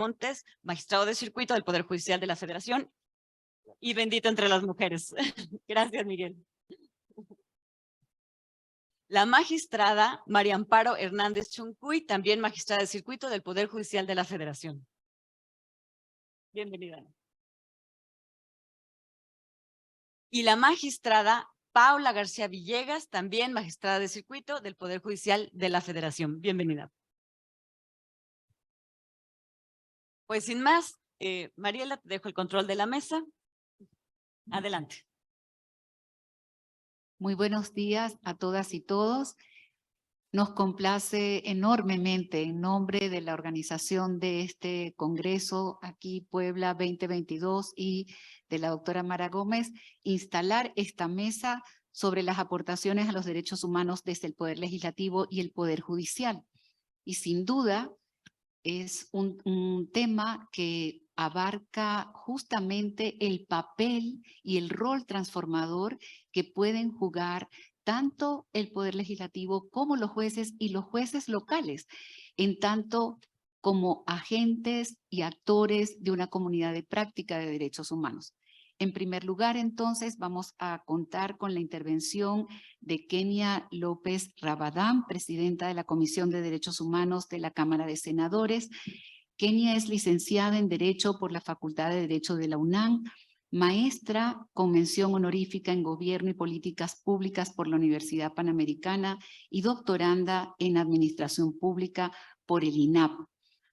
Montes, magistrado de circuito del Poder Judicial de la Federación y bendito entre las mujeres. Gracias, Miguel. La magistrada María Amparo Hernández Chuncuy, también magistrada de circuito del Poder Judicial de la Federación. Bienvenida. Y la magistrada Paula García Villegas, también magistrada de circuito del Poder Judicial de la Federación. Bienvenida. Pues sin más, Mariela, te dejo el control de la mesa. Adelante. Muy buenos días a todas y todos. Nos complace enormemente en nombre de la organización de este Congreso aquí Puebla 2022 y de la doctora Mara Gómez instalar esta mesa sobre las aportaciones a los derechos humanos desde el Poder Legislativo y el Poder Judicial. Y sin duda es un tema que abarca justamente el papel y el rol transformador que pueden jugar tanto el Poder Legislativo como los jueces y los jueces locales, en tanto como agentes y actores de una comunidad de práctica de derechos humanos. En primer lugar, entonces, vamos a contar con la intervención de Kenia López Rabadán, presidenta de la Comisión de Derechos Humanos de la Cámara de Senadores. Kenia es licenciada en Derecho por la Facultad de Derecho de la UNAM, maestra con mención honorífica en Gobierno y Políticas Públicas por la Universidad Panamericana y doctoranda en Administración Pública por el INAP.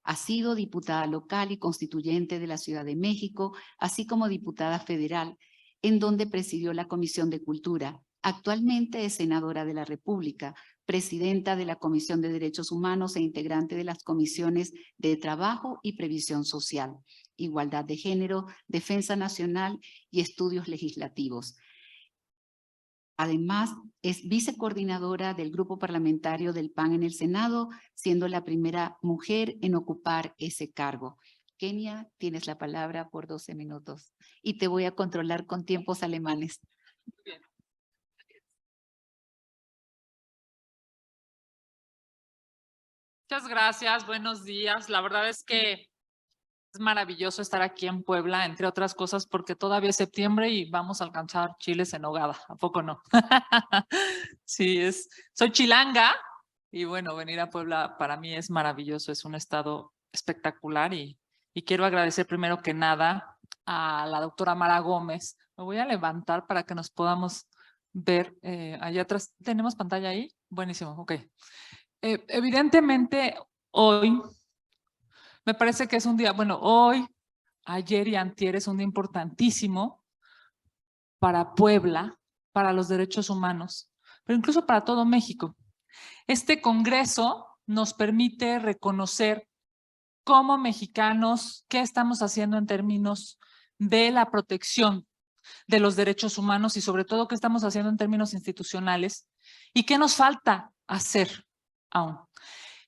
Ha sido diputada local y constituyente de la Ciudad de México, así como diputada federal, en donde presidió la Comisión de Cultura. Actualmente es senadora de la República, presidenta de la Comisión de Derechos Humanos e integrante de las comisiones de Trabajo y Previsión Social, Igualdad de Género, Defensa Nacional y Estudios Legislativos. Además, es vicecoordinadora del grupo parlamentario del PAN en el Senado, siendo la primera mujer en ocupar ese cargo. Kenia, tienes la palabra por 12 minutos y te voy a controlar con tiempos alemanes. Muy bien. Muchas gracias, buenos días. La verdad es que es maravilloso estar aquí en Puebla, entre otras cosas, porque todavía es septiembre y vamos a alcanzar chiles en nogada. ¿A poco no? Sí, soy chilanga y bueno, venir a Puebla para mí es maravilloso, es un estado espectacular y quiero agradecer primero que nada a la doctora Mara Gómez. Me voy a levantar para que nos podamos ver allá atrás. ¿Tenemos pantalla ahí? Buenísimo, ok. Evidentemente, hoy me parece que es un día, bueno, hoy, ayer y antier es un día importantísimo para Puebla, para los derechos humanos, pero incluso para todo México. Este Congreso nos permite reconocer como mexicanos qué estamos haciendo en términos de la protección de los derechos humanos y sobre todo qué estamos haciendo en términos institucionales y qué nos falta hacer aún.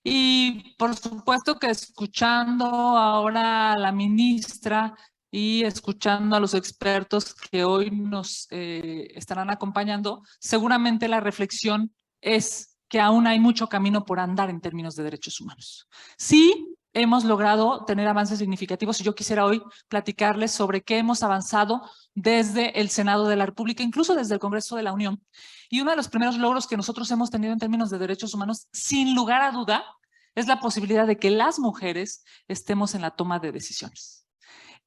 Y por supuesto que escuchando ahora a la ministra y escuchando a los expertos que hoy nos estarán acompañando, seguramente la reflexión es que aún hay mucho camino por andar en términos de derechos humanos. Sí, hemos logrado tener avances significativos y yo quisiera hoy platicarles sobre qué hemos avanzado desde el Senado de la República, incluso desde el Congreso de la Unión. Y uno de los primeros logros que nosotros hemos tenido en términos de derechos humanos, sin lugar a duda, es la posibilidad de que las mujeres estemos en la toma de decisiones.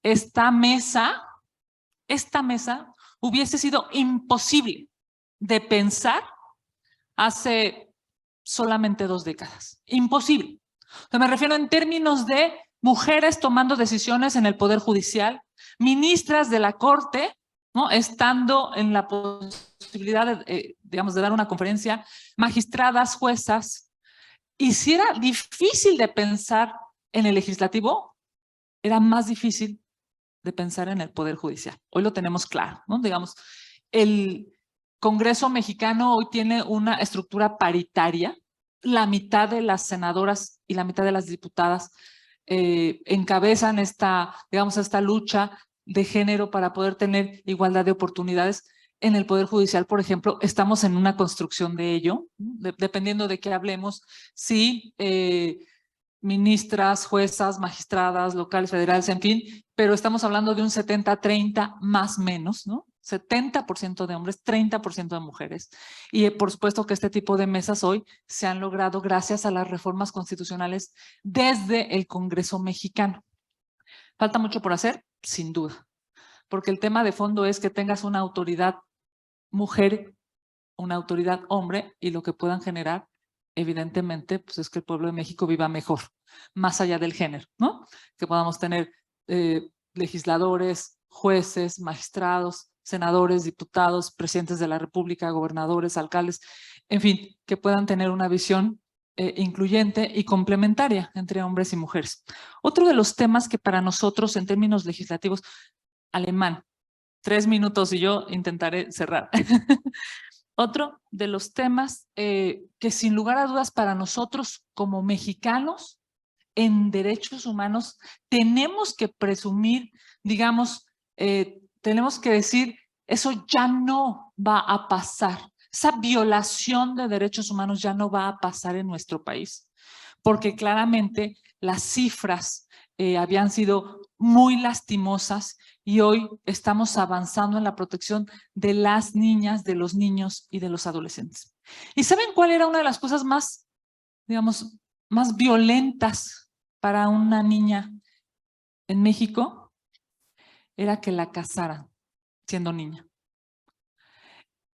Esta mesa hubiese sido imposible de pensar hace solamente 2 décadas. Imposible. Me refiero en términos de mujeres tomando decisiones en el Poder Judicial, ministras de la Corte, ¿no?, estando en la posibilidad de, digamos, de dar una conferencia, magistradas, juezas. Y si era difícil de pensar en el legislativo, era más difícil de pensar en el Poder Judicial. Hoy lo tenemos claro, ¿no? Digamos, el Congreso mexicano hoy tiene una estructura paritaria. La mitad de las senadoras y la mitad de las diputadas encabezan esta lucha de género para poder tener igualdad de oportunidades. En el Poder Judicial, por ejemplo, estamos en una construcción de ello, dependiendo de qué hablemos. Sí, ministras, juezas, magistradas, locales, federales, en fin, pero estamos hablando de un 70-30 más o menos, ¿no? 70% de hombres, 30% de mujeres. Y por supuesto que este tipo de mesas hoy se han logrado gracias a las reformas constitucionales desde el Congreso mexicano. ¿Falta mucho por hacer? Sin duda, porque el tema de fondo es que tengas una autoridad mujer, una autoridad hombre, y lo que puedan generar, evidentemente, pues es que el pueblo de México viva mejor, más allá del género, ¿no? Que podamos tener legisladores, jueces, magistrados, senadores, diputados, presidentes de la República, gobernadores, alcaldes, en fin, que puedan tener una visión incluyente y complementaria entre hombres y mujeres. Otro de los temas que para nosotros, en términos legislativos, alemán, 3 minutos y yo intentaré cerrar. Otro de los temas que sin lugar a dudas para nosotros como mexicanos en derechos humanos tenemos que presumir, digamos, tenemos que decir, eso ya no va a pasar. Esa violación de derechos humanos ya no va a pasar en nuestro país, porque claramente las cifras habían sido muy lastimosas y hoy estamos avanzando en la protección de las niñas, de los niños y de los adolescentes. ¿Y saben cuál era una de las cosas más, digamos, más violentas para una niña en México? Era que la casaran siendo niña.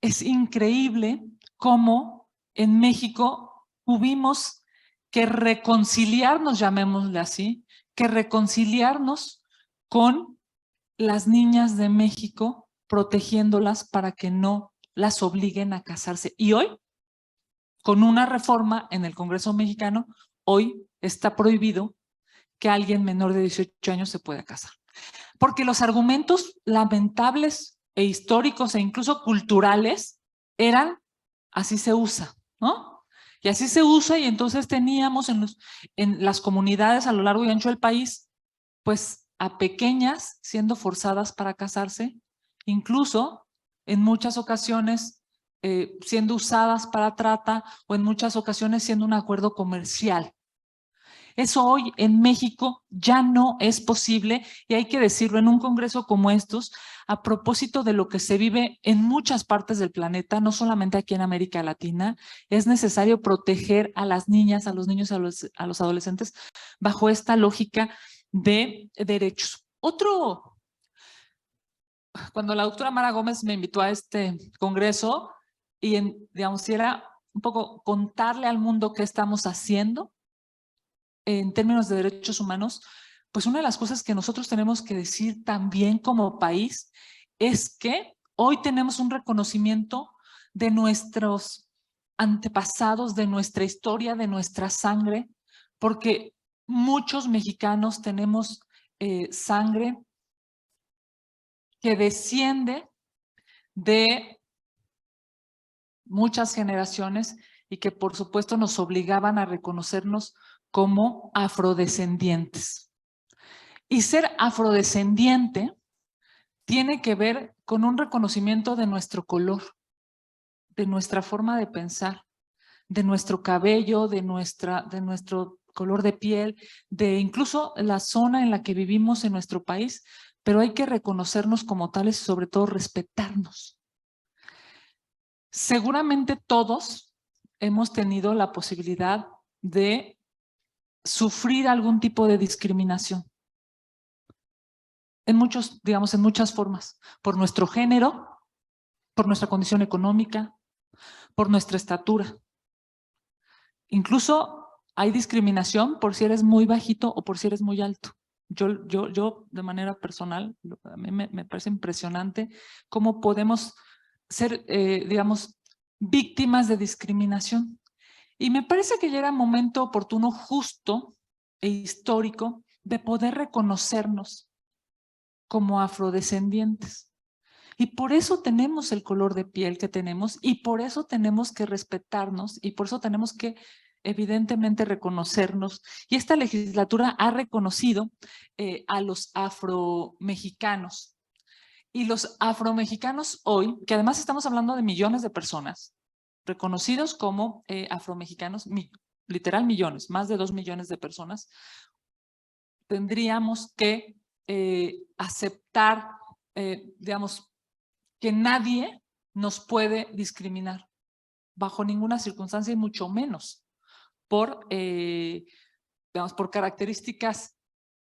Es increíble cómo en México tuvimos que reconciliarnos, llamémosle así, que reconciliarnos con las niñas de México, protegiéndolas para que no las obliguen a casarse. Y hoy, con una reforma en el Congreso mexicano, hoy está prohibido que alguien menor de 18 años se pueda casar. Porque los argumentos lamentables e históricos e incluso culturales eran, así se usa, ¿no? Y así se usa, y entonces teníamos en las comunidades a lo largo y ancho del país, pues a pequeñas siendo forzadas para casarse, incluso en muchas ocasiones siendo usadas para trata o en muchas ocasiones siendo un acuerdo comercial. Eso hoy en México ya no es posible, y hay que decirlo en un congreso como estos, a propósito de lo que se vive en muchas partes del planeta, no solamente aquí en América Latina. Es necesario proteger a las niñas, a los niños, a los adolescentes bajo esta lógica de derechos. Cuando la doctora Mara Gómez me invitó a este congreso y digamos, si era un poco contarle al mundo qué estamos haciendo en términos de derechos humanos, pues una de las cosas que nosotros tenemos que decir también como país es que hoy tenemos un reconocimiento de nuestros antepasados, de nuestra historia, de nuestra sangre, porque muchos mexicanos tenemos sangre que desciende de muchas generaciones y que por supuesto nos obligaban a reconocernos como afrodescendientes. Y ser afrodescendiente tiene que ver con un reconocimiento de nuestro color, de nuestra forma de pensar, de nuestro cabello, de nuestro color de piel, de incluso la zona en la que vivimos en nuestro país, pero hay que reconocernos como tales y sobre todo respetarnos. Seguramente todos hemos tenido la posibilidad de sufrir algún tipo de discriminación. En muchas formas, por nuestro género, por nuestra condición económica, por nuestra estatura. Incluso hay discriminación por si eres muy bajito o por si eres muy alto. Yo de manera personal, a mí me parece impresionante cómo podemos ser, digamos, víctimas de discriminación. Y me parece que ya era momento oportuno, justo e histórico de poder reconocernos como afrodescendientes. Y por eso tenemos el color de piel que tenemos, y por eso tenemos que respetarnos, y por eso tenemos que evidentemente reconocernos. Y esta legislatura ha reconocido a los afromexicanos. Y los afromexicanos hoy, que además estamos hablando de millones de personas reconocidos como afromexicanos, literal millones, más de 2 millones de personas, tendríamos que aceptar, digamos, que nadie nos puede discriminar bajo ninguna circunstancia y mucho menos por, digamos, por características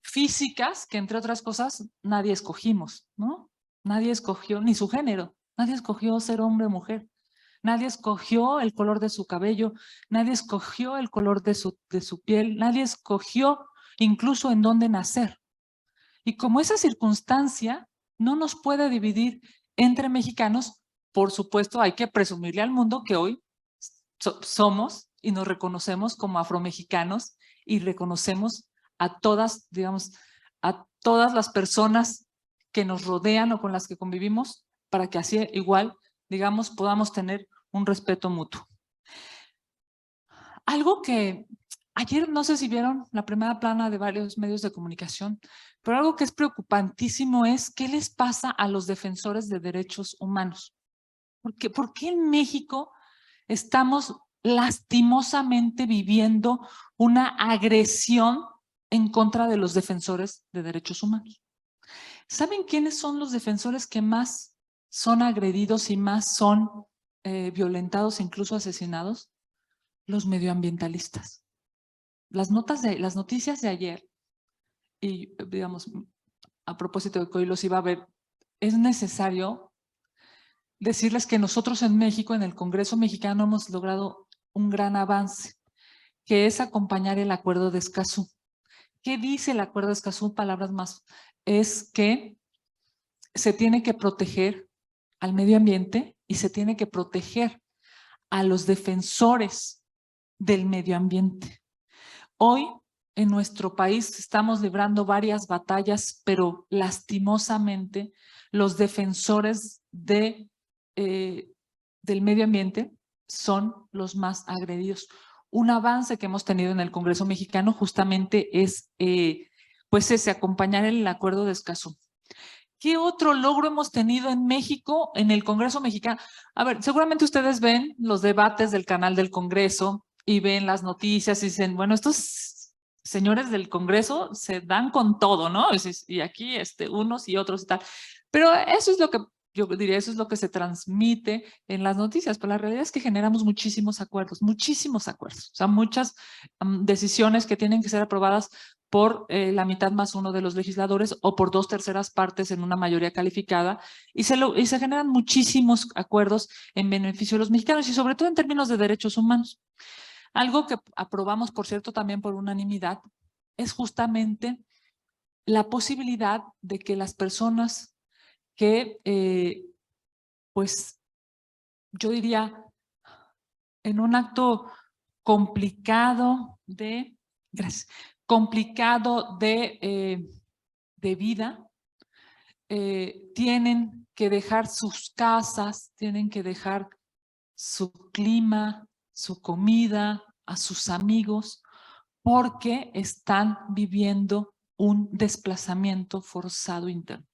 físicas que, entre otras cosas, nadie escogimos, ¿no? Nadie escogió ni su género, nadie escogió ser hombre o mujer, nadie escogió el color de su cabello, nadie escogió el color de su piel, nadie escogió incluso en dónde nacer. Y como esa circunstancia no nos puede dividir entre mexicanos, por supuesto hay que presumirle al mundo que hoy somos y nos reconocemos como afromexicanos y reconocemos a todas, digamos, a todas las personas que nos rodean o con las que convivimos, para que así igual, digamos, podamos tener un respeto mutuo. Algo que ayer, no sé si vieron la primera plana de varios medios de comunicación, pero algo que es preocupantísimo es qué les pasa a los defensores de derechos humanos. ¿Por qué en México estamos lastimosamente viviendo una agresión en contra de los defensores de derechos humanos? ¿Saben quiénes son los defensores que más son agredidos y más son violentados, incluso asesinados? Los medioambientalistas. Las noticias de ayer, y digamos, a propósito de que hoy los iba a ver, es necesario decirles que nosotros en México, en el Congreso mexicano, hemos logrado un gran avance, que es acompañar el Acuerdo de Escazú. ¿Qué dice el Acuerdo de Escazú? Palabras más, es que se tiene que proteger al medio ambiente y se tiene que proteger a los defensores del medio ambiente. Hoy en nuestro país estamos librando varias batallas, pero lastimosamente los defensores del medio ambiente son los más agredidos. Un avance que hemos tenido en el Congreso mexicano justamente es pues ese, acompañar el Acuerdo de Escazú. ¿Qué otro logro hemos tenido en México, en el Congreso mexicano? A ver, seguramente ustedes ven los debates del canal del Congreso y ven las noticias y dicen, bueno, estos señores del Congreso se dan con todo, ¿no? Y aquí unos y otros y tal. Pero eso es lo que, yo diría, eso es lo que se transmite en las noticias, pero la realidad es que generamos muchísimos acuerdos, o sea, muchas decisiones que tienen que ser aprobadas por la mitad más uno de los legisladores o por 2/3 partes en una mayoría calificada, y se generan muchísimos acuerdos en beneficio de los mexicanos y sobre todo en términos de derechos humanos. Algo que aprobamos, por cierto, también por unanimidad, es justamente la posibilidad de que las personas que, pues, yo diría, en un acto complicado de, gracias, complicado de vida, tienen que dejar sus casas, tienen que dejar su clima, su comida, a sus amigos, porque están viviendo un desplazamiento forzado interno.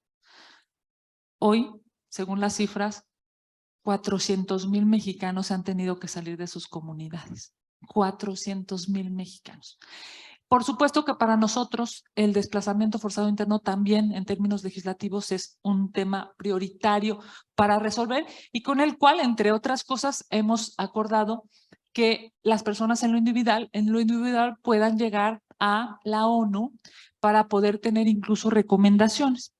Hoy, según las cifras, 400,000 mexicanos han tenido que salir de sus comunidades. 400,000 mexicanos. Por supuesto que para nosotros el desplazamiento forzado interno también en términos legislativos es un tema prioritario para resolver y con el cual, entre otras cosas, hemos acordado que las personas en lo individual puedan llegar a la ONU para poder tener incluso recomendaciones.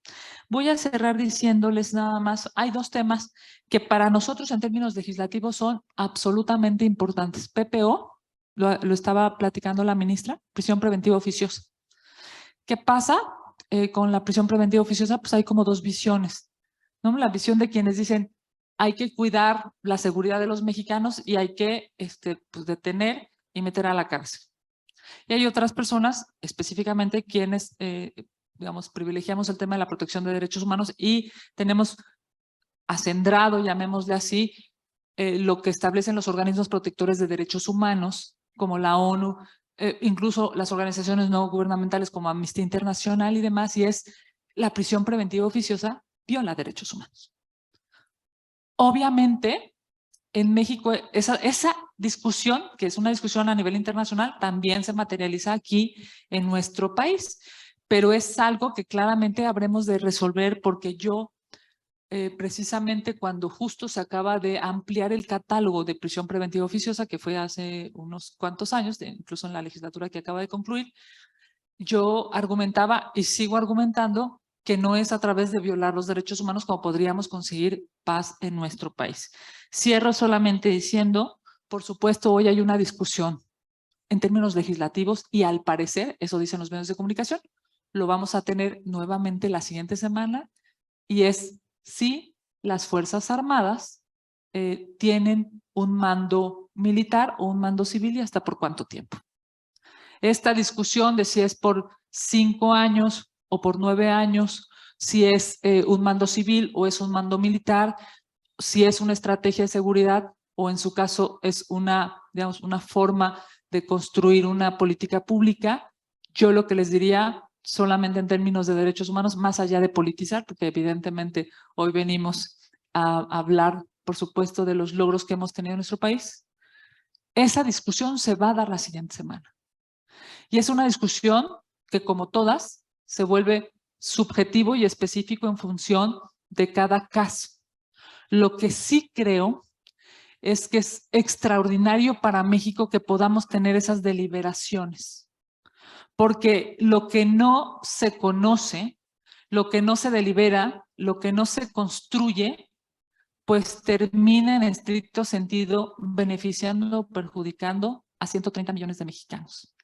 Voy a cerrar diciéndoles nada más, hay dos temas que para nosotros en términos legislativos son absolutamente importantes. PPO, lo estaba platicando la ministra, prisión preventiva oficiosa. ¿Qué pasa con la prisión preventiva oficiosa? Pues hay como dos visiones, ¿no? La visión de quienes dicen hay que cuidar la seguridad de los mexicanos y hay que pues detener y meter a la cárcel. Y hay otras personas, específicamente quienes, digamos, privilegiamos el tema de la protección de derechos humanos y tenemos acendrado, llamémosle así, lo que establecen los organismos protectores de derechos humanos, como la ONU, incluso las organizaciones no gubernamentales como Amnistía Internacional y demás, y es la prisión preventiva oficiosa viola derechos humanos. Obviamente, en México, esa discusión, que es una discusión a nivel internacional, también se materializa aquí en nuestro país, pero es algo que claramente habremos de resolver porque yo, precisamente cuando justo se acaba de ampliar el catálogo de prisión preventiva oficiosa, que fue hace unos cuantos años, incluso en la legislatura que acaba de concluir, yo argumentaba y sigo argumentando que no es a través de violar los derechos humanos como podríamos conseguir paz en nuestro país. Cierro solamente diciendo, por supuesto, hoy hay una discusión en términos legislativos y al parecer, eso dicen los medios de comunicación, lo vamos a tener nuevamente la siguiente semana y es si las Fuerzas Armadas tienen un mando militar o un mando civil y hasta por cuánto tiempo. Esta discusión de si es por 5 años o por 9 años, si es un mando civil o es un mando militar, si es una estrategia de seguridad o en su caso es una, digamos, una forma de construir una política pública, yo lo que les diría solamente en términos de derechos humanos, más allá de politizar, porque evidentemente hoy venimos a hablar, por supuesto, de los logros que hemos tenido en nuestro país, esa discusión se va a dar la siguiente semana. Y es una discusión que, como todas, se vuelve subjetivo y específico en función de cada caso. Lo que sí creo es que es extraordinario para México que podamos tener esas deliberaciones, porque lo que no se conoce, lo que no se delibera, lo que no se construye, pues termina en estricto sentido beneficiando o perjudicando a 130 millones de mexicanos.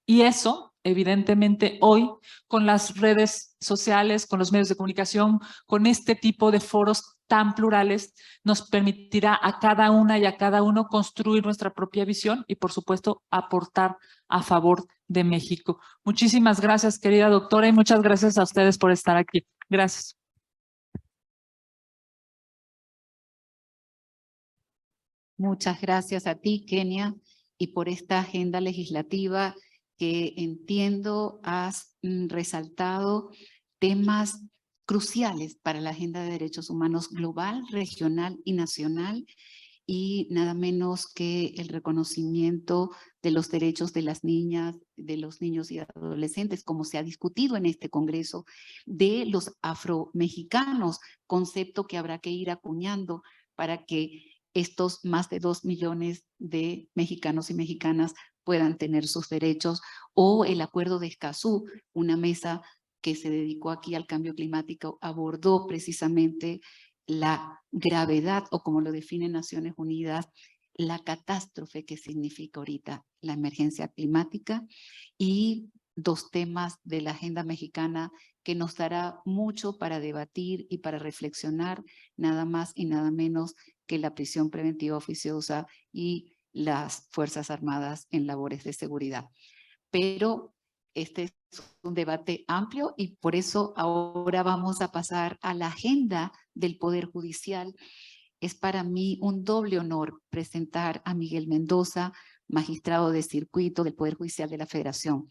Y eso, evidentemente, hoy, con las redes sociales, con los medios de comunicación, con este tipo de foros tan plurales, nos permitirá a cada una y a cada uno construir nuestra propia visión y, por supuesto, aportar a favor de México. Muchísimas gracias, querida doctora, y muchas gracias a ustedes por estar aquí. Gracias. Muchas gracias a ti, Kenia, y por esta agenda legislativa que entiendo has resaltado temas cruciales para la agenda de derechos humanos global, regional y nacional, y nada menos que el reconocimiento de los derechos de las niñas, de los niños y adolescentes, como se ha discutido en este Congreso, de los afromexicanos, concepto que habrá que ir acuñando para que estos más de 2 millones de mexicanos y mexicanas puedan tener sus derechos, o el Acuerdo de Escazú, una mesa que se dedicó aquí al cambio climático, abordó precisamente la gravedad, o como lo define Naciones Unidas, la catástrofe que significa ahorita la emergencia climática, y 2 temas de la agenda mexicana que nos dará mucho para debatir y para reflexionar, nada más y nada menos que la prisión preventiva oficiosa y las Fuerzas Armadas en labores de seguridad. Pero este es un debate amplio y por eso ahora vamos a pasar a la agenda del Poder Judicial. Es para mí un doble honor presentar a Miguel Mendoza, magistrado de circuito del Poder Judicial de la Federación.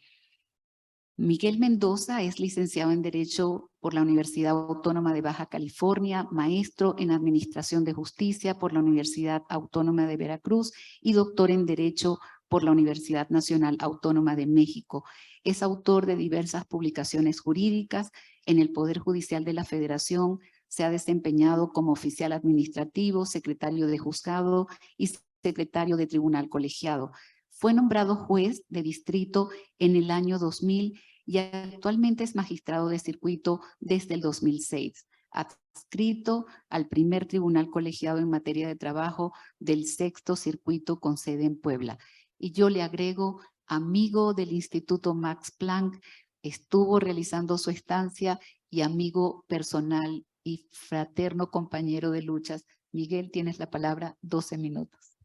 Miguel Mendoza es licenciado en Derecho por la Universidad Autónoma de Baja California, maestro en Administración de Justicia por la Universidad Autónoma de Veracruz y doctor en Derecho por la Universidad Nacional Autónoma de México. Es autor de diversas publicaciones jurídicas en el Poder Judicial de la Federación. Se ha desempeñado como oficial administrativo, secretario de juzgado y secretario de tribunal colegiado. Fue nombrado juez de distrito en el año 2000 y actualmente es magistrado de circuito desde el 2006, adscrito al primer tribunal colegiado en materia de trabajo del 6º circuito con sede en Puebla. Y yo le agrego, amigo del Instituto Max Planck, estuvo realizando su estancia y amigo personal y fraterno compañero de luchas. Miguel, tienes la palabra, 12 minutos.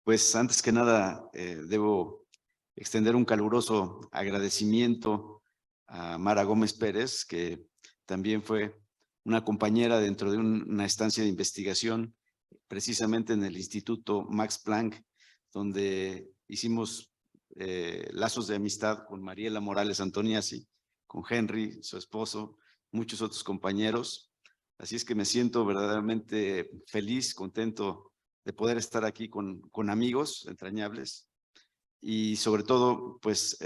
Pues antes que nada, debo extender un caluroso agradecimiento a Mara Gómez Pérez, que también fue una compañera dentro de una estancia de investigación, precisamente en el Instituto Max Planck, donde hicimos lazos de amistad con Mariela Morales Antoniazzi, con Henry, su esposo, muchos otros compañeros. Así es que me siento verdaderamente feliz, contento de poder estar aquí con amigos entrañables y sobre todo, pues,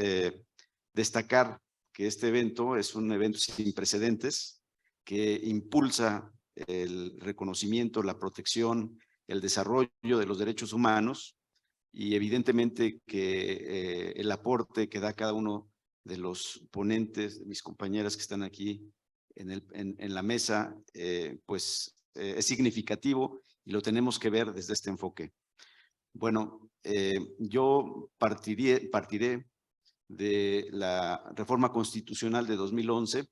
destacar que este evento es un evento sin precedentes que impulsa el reconocimiento, la protección, el desarrollo de los derechos humanos y evidentemente que el aporte que da cada uno de los ponentes, de mis compañeras que están aquí en la mesa, pues es significativo y lo tenemos que ver desde este enfoque. Bueno, yo partiré de la reforma constitucional de 2011,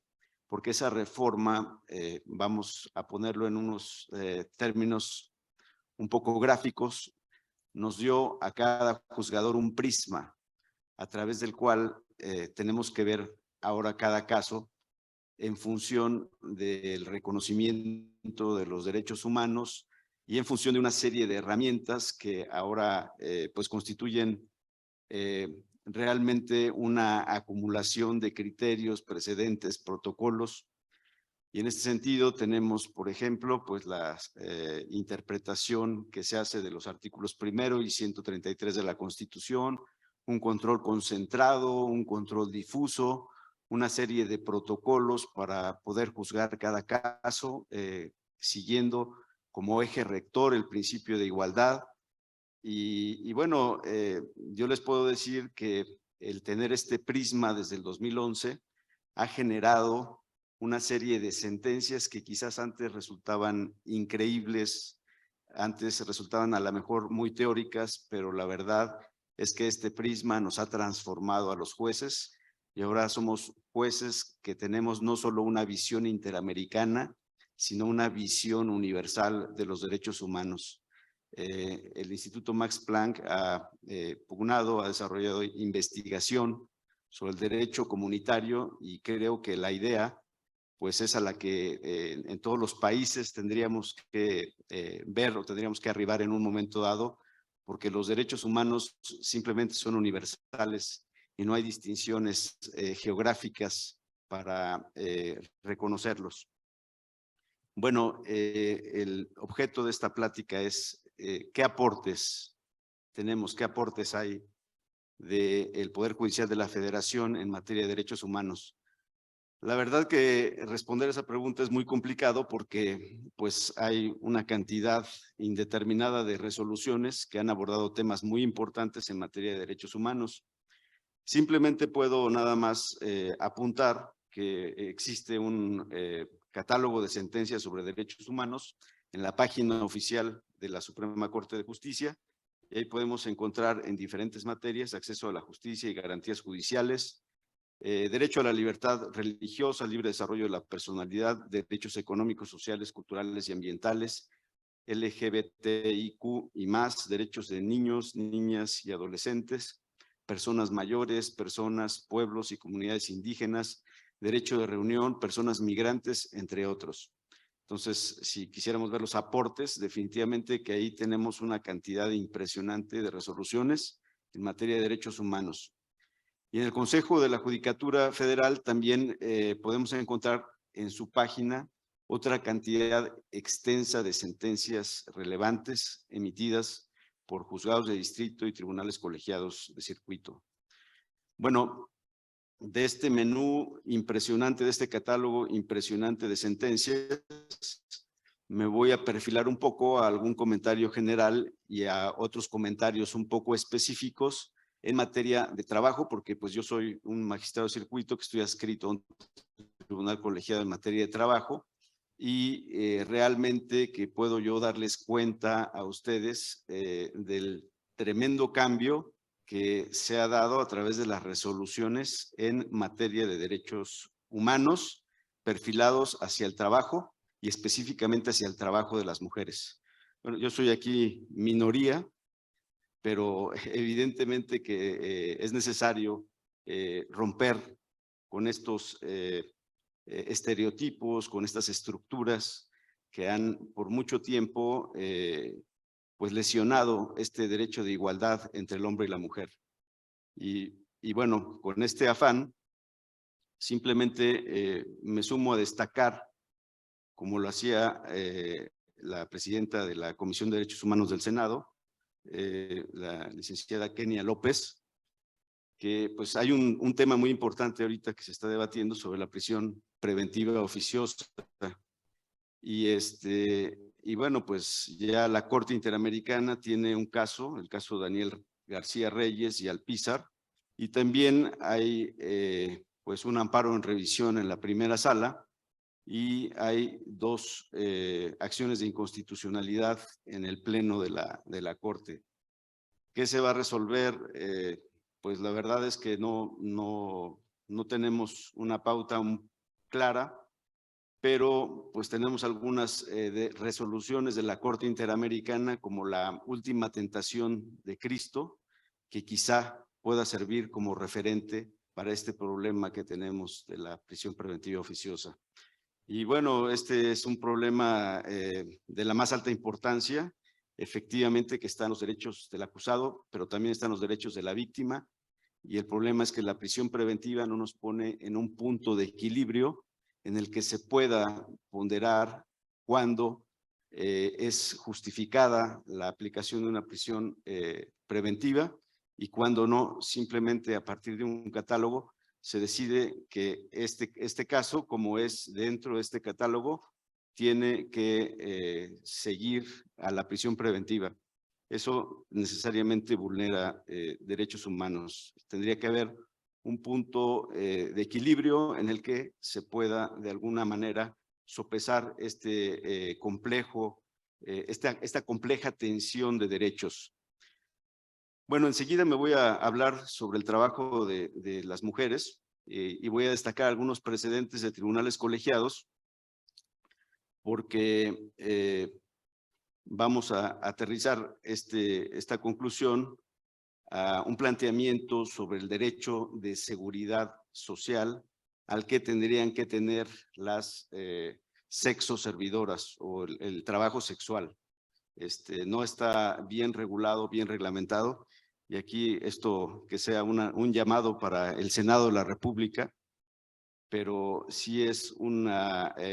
porque esa reforma, vamos a ponerlo en unos términos un poco gráficos, nos dio a cada juzgador un prisma a través del cual tenemos que ver ahora cada caso en función del reconocimiento de los derechos humanos y en función de una serie de herramientas que ahora pues constituyen realmente una acumulación de criterios, precedentes, protocolos. Y en este sentido tenemos, por ejemplo, pues la interpretación que se hace de los artículos 1 y 133 de la Constitución, un control concentrado, un control difuso, una serie de protocolos para poder juzgar cada caso, siguiendo como eje rector el principio de igualdad. Y bueno, yo les puedo decir que el tener este prisma desde el 2011 ha generado una serie de sentencias que quizás antes resultaban increíbles, antes resultaban a lo mejor muy teóricas, pero la verdad es que este prisma nos ha transformado a los jueces y ahora somos jueces que tenemos no solo una visión interamericana, sino una visión universal de los derechos humanos. El Instituto Max Planck ha pugnado, ha desarrollado investigación sobre el derecho comunitario y creo que la idea pues es a la que en todos los países tendríamos que ver o tendríamos que arribar en un momento dado, porque los derechos humanos simplemente son universales y no hay distinciones geográficas para reconocerlos. Bueno, el objeto de esta plática es qué aportes tenemos, qué aportes hay del Poder Judicial de la Federación en materia de derechos humanos. La verdad que responder esa pregunta es muy complicado porque pues hay una cantidad indeterminada de resoluciones que han abordado temas muy importantes en materia de derechos humanos. Simplemente puedo nada más apuntar que existe un catálogo de sentencias sobre derechos humanos en la página oficial de la Suprema Corte de Justicia. Y ahí podemos encontrar en diferentes materias acceso a la justicia y garantías judiciales, derecho a la libertad religiosa, libre desarrollo de la personalidad, derechos económicos, sociales, culturales y ambientales, LGBTIQ y más, derechos de niños, niñas y adolescentes, personas mayores, personas, pueblos y comunidades indígenas, derecho de reunión, personas migrantes, entre otros. Entonces, si quisiéramos ver los aportes, definitivamente que ahí tenemos una cantidad impresionante de resoluciones en materia de derechos humanos. Y en el Consejo de la Judicatura Federal también podemos encontrar en su página otra cantidad extensa de sentencias relevantes emitidas por juzgados de distrito y tribunales colegiados de circuito. Bueno, de este menú impresionante, de este catálogo impresionante de sentencias, me voy a perfilar un poco a algún comentario general y a otros comentarios un poco específicos en materia de trabajo, porque pues yo soy un magistrado de circuito que estoy adscrito a un tribunal colegiado en materia de trabajo y realmente que puedo yo darles cuenta a ustedes del tremendo cambio que se ha dado a través de las resoluciones en materia de derechos humanos perfilados hacia el trabajo y específicamente hacia el trabajo de las mujeres. Bueno, yo soy aquí minoría, pero evidentemente que es necesario romper con estos estereotipos, con estas estructuras que han por mucho tiempo pues lesionado este derecho de igualdad entre el hombre y la mujer. Y bueno, con este afán, simplemente me sumo a destacar como lo hacía la presidenta de la Comisión de Derechos Humanos del Senado, la licenciada Kenia López, que pues hay un tema muy importante ahorita que se está debatiendo sobre la prisión preventiva oficiosa. Y bueno, pues ya la Corte Interamericana tiene un caso, el caso Daniel García Reyes y Alpizar, y también hay pues un amparo en revisión en la primera sala, y hay dos acciones de inconstitucionalidad en el pleno de la Corte. ¿Qué se va a resolver? Pues la verdad es que no tenemos una pauta clara, pero pues tenemos algunas resoluciones de la Corte Interamericana, como la última tentación de Cristo, que quizá pueda servir como referente para este problema que tenemos de la prisión preventiva oficiosa. Y bueno, este es un problema de la más alta importancia. Efectivamente que están los derechos del acusado, pero también están los derechos de la víctima, y el problema es que la prisión preventiva no nos pone en un punto de equilibrio en el que se pueda ponderar cuándo es justificada la aplicación de una prisión preventiva y cuándo no. Simplemente a partir de un catálogo se decide que este caso, como es dentro de este catálogo, tiene que seguir a la prisión preventiva. Eso necesariamente vulnera derechos humanos. Tendría que haber un punto de equilibrio en el que se pueda de alguna manera sopesar esta compleja tensión de derechos. Bueno, enseguida me voy a hablar sobre el trabajo de las mujeres y voy a destacar algunos precedentes de tribunales colegiados, porque vamos a aterrizar esta conclusión a un planteamiento sobre el derecho de seguridad social al que tendrían que tener las sexoservidoras o el trabajo sexual. No está bien regulado, bien reglamentado, y aquí esto que sea un llamado para el Senado de la República, pero sí es un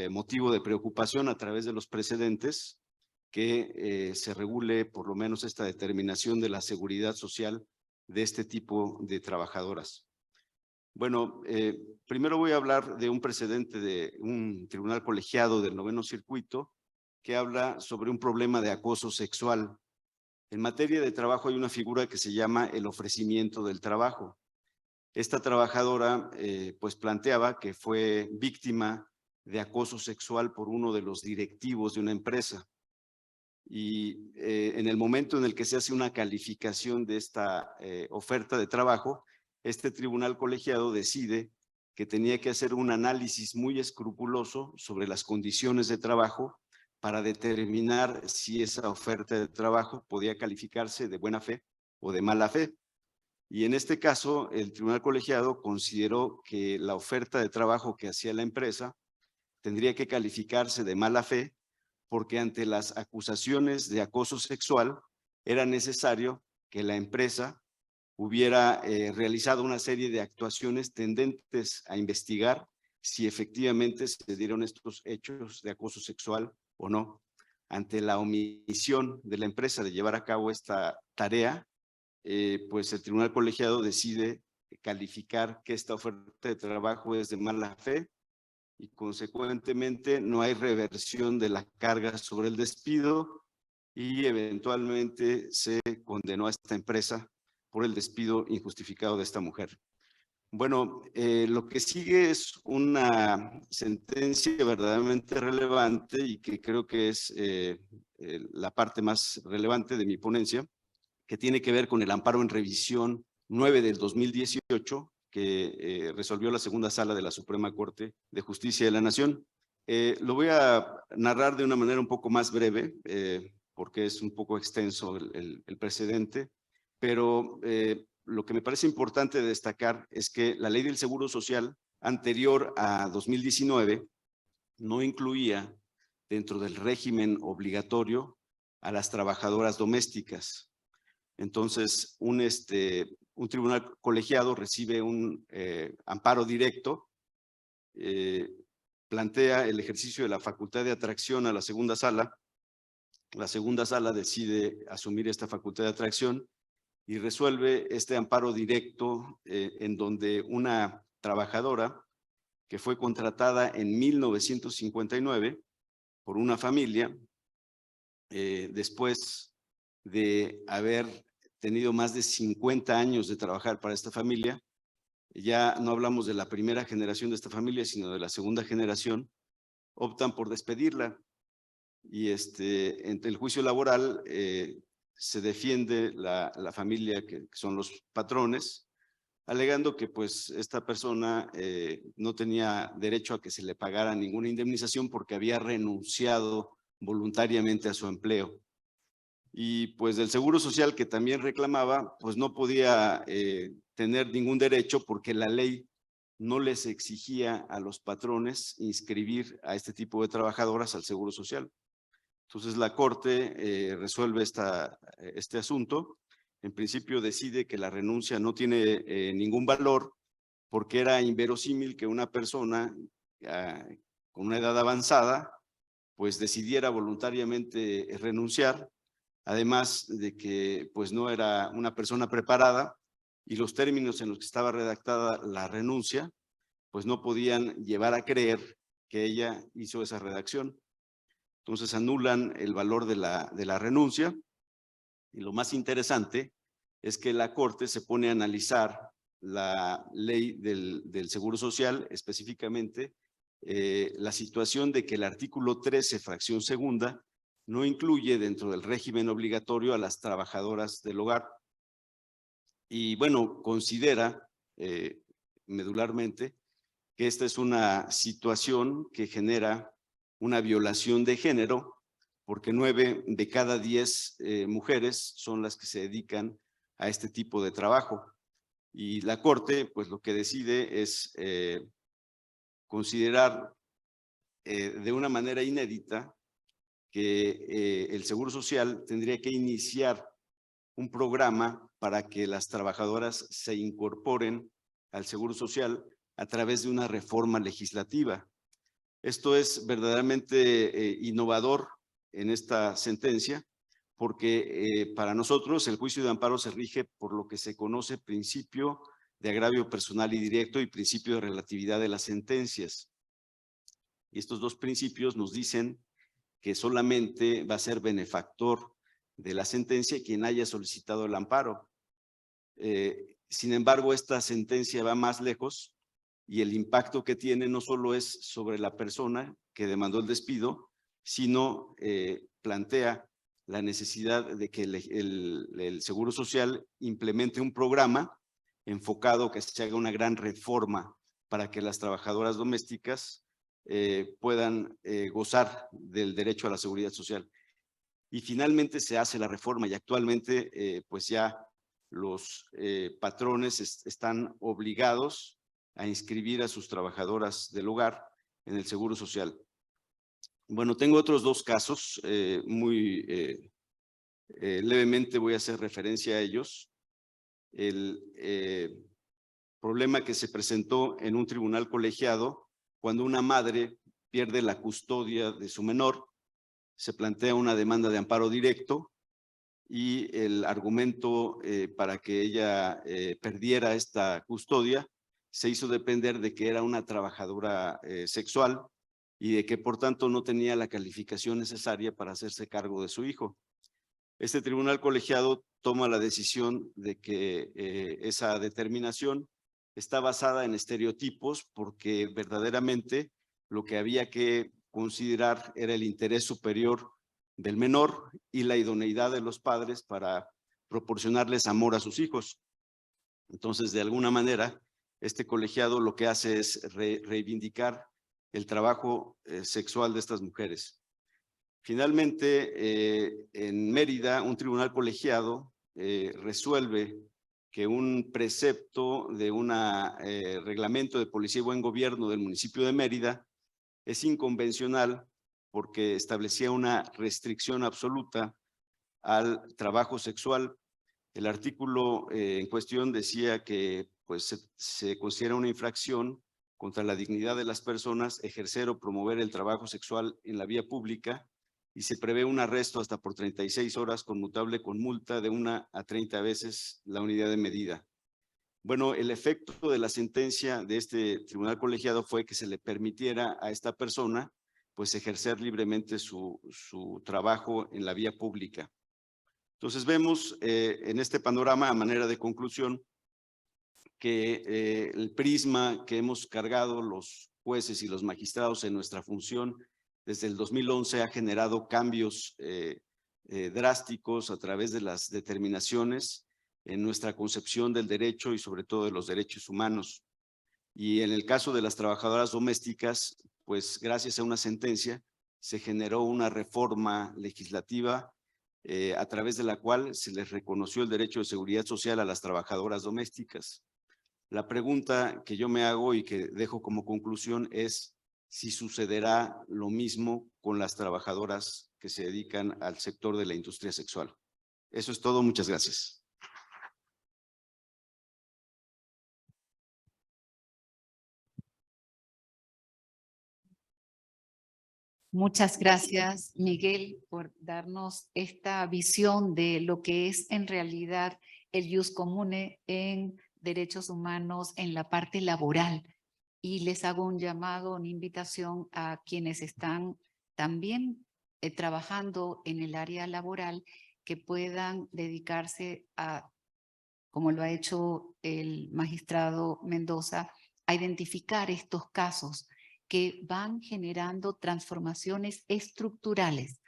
motivo de preocupación a través de los precedentes que se regule por lo menos esta determinación de la seguridad social de este tipo de trabajadoras. Bueno, primero voy a hablar de un precedente de un tribunal colegiado del 9º Circuito que habla sobre un problema de acoso sexual. En materia de trabajo hay una figura que se llama el ofrecimiento del trabajo. Esta trabajadora pues planteaba que fue víctima de acoso sexual por uno de los directivos de una empresa. Y en el momento en el que se hace una calificación de esta oferta de trabajo, este tribunal colegiado decide que tenía que hacer un análisis muy escrupuloso sobre las condiciones de trabajo para determinar si esa oferta de trabajo podía calificarse de buena fe o de mala fe. Y en este caso, el tribunal colegiado consideró que la oferta de trabajo que hacía la empresa tendría que calificarse de mala fe, porque ante las acusaciones de acoso sexual era necesario que la empresa hubiera realizado una serie de actuaciones tendentes a investigar si efectivamente se dieron estos hechos de acoso sexual o no. Ante la omisión de la empresa de llevar a cabo esta tarea, pues el tribunal colegiado decide calificar que esta oferta de trabajo es de mala fe, y consecuentemente no hay reversión de la carga sobre el despido, y eventualmente se condenó a esta empresa por el despido injustificado de esta mujer. Bueno, lo que sigue es una sentencia verdaderamente relevante y que creo que es la parte más relevante de mi ponencia, que tiene que ver con el amparo en revisión 9 del 2018, que resolvió la segunda sala de la Suprema Corte de Justicia de la Nación. Lo voy a narrar de una manera un poco más breve, porque es un poco extenso el precedente, pero lo que me parece importante destacar es que la Ley del Seguro Social anterior a 2019 no incluía dentro del régimen obligatorio a las trabajadoras domésticas. Entonces, un tribunal colegiado recibe un amparo directo plantea el ejercicio de la facultad de atracción a la segunda sala. La segunda sala decide asumir esta facultad de atracción y resuelve este amparo directo en donde una trabajadora que fue contratada en 1959 por una familia, después de haber tenido más de 50 años de trabajar para esta familia, ya no hablamos de la primera generación de esta familia, sino de la segunda generación, optan por despedirla. Y entre el juicio laboral se defiende la familia que son los patrones, alegando que pues esta persona no tenía derecho a que se le pagara ninguna indemnización porque había renunciado voluntariamente a su empleo. Y pues del Seguro Social, que también reclamaba, pues no podía tener ningún derecho porque la ley no les exigía a los patrones inscribir a este tipo de trabajadoras al Seguro Social. Entonces la Corte resuelve este asunto. En principio decide que la renuncia no tiene ningún valor porque era inverosímil que una persona con una edad avanzada pues decidiera voluntariamente renunciar, además de que pues no era una persona preparada y los términos en los que estaba redactada la renuncia pues no podían llevar a creer que ella hizo esa redacción. Entonces anulan el valor de la renuncia y lo más interesante es que la Corte se pone a analizar la ley del Seguro Social, específicamente la situación de que el artículo 13, fracción segunda, no incluye dentro del régimen obligatorio a las trabajadoras del hogar. Y bueno, considera medularmente que esta es una situación que genera una violación de género, porque 9 de cada 10 mujeres son las que se dedican a este tipo de trabajo. Y la Corte, pues lo que decide es considerar de una manera inédita que el Seguro Social tendría que iniciar un programa para que las trabajadoras se incorporen al Seguro Social a través de una reforma legislativa. Esto es verdaderamente innovador en esta sentencia, porque para nosotros el juicio de amparo se rige por lo que se conoce principio de agravio personal y directo y principio de relatividad de las sentencias. Y estos dos principios nos dicen que solamente va a ser benefactor de la sentencia quien haya solicitado el amparo. Sin embargo, esta sentencia va más lejos y el impacto que tiene no solo es sobre la persona que demandó el despido, sino plantea la necesidad de que el Seguro Social implemente un programa enfocado que se haga una gran reforma para que las trabajadoras domésticas puedan gozar del derecho a la seguridad social. Y finalmente se hace la reforma y actualmente pues ya los patrones están obligados a inscribir a sus trabajadoras del hogar en el Seguro Social. Bueno, tengo otros dos casos, muy levemente voy a hacer referencia a ellos. El problema que se presentó en un tribunal colegiado cuando una madre pierde la custodia de su menor, se plantea una demanda de amparo directo y el argumento para que ella perdiera esta custodia se hizo depender de que era una trabajadora sexual y de que por tanto no tenía la calificación necesaria para hacerse cargo de su hijo. Este tribunal colegiado toma la decisión de que esa determinación está basada en estereotipos porque verdaderamente lo que había que considerar era el interés superior del menor y la idoneidad de los padres para proporcionarles amor a sus hijos. Entonces, de alguna manera, este colegiado lo que hace es reivindicar el trabajo sexual de estas mujeres. Finalmente, en Mérida, un tribunal colegiado resuelve que un precepto de un reglamento de policía y buen gobierno del municipio de Mérida es inconvencional porque establecía una restricción absoluta al trabajo sexual. El artículo en cuestión decía que pues, se considera una infracción contra la dignidad de las personas ejercer o promover el trabajo sexual en la vía pública, y se prevé un arresto hasta por 36 horas conmutable con multa de 1 a 30 veces la unidad de medida. Bueno, el efecto de la sentencia de este tribunal colegiado fue que se le permitiera a esta persona pues ejercer libremente su trabajo en la vía pública. Entonces vemos en este panorama, a manera de conclusión, que el prisma que hemos cargado los jueces y los magistrados en nuestra función desde el 2011 ha generado cambios drásticos a través de las determinaciones en nuestra concepción del derecho y sobre todo de los derechos humanos. Y en el caso de las trabajadoras domésticas, pues gracias a una sentencia se generó una reforma legislativa a través de la cual se les reconoció el derecho de seguridad social a las trabajadoras domésticas. La pregunta que yo me hago y que dejo como conclusión es si sucederá lo mismo con las trabajadoras que se dedican al sector de la industria sexual. Eso es todo. Muchas gracias. Muchas gracias, Miguel, por darnos esta visión de lo que es en realidad el jus comune en derechos humanos en la parte laboral. Y les hago un llamado, una invitación a quienes están también trabajando en el área laboral, que puedan dedicarse a, como lo ha hecho el magistrado Mendoza, a identificar estos casos que van generando transformaciones estructurales.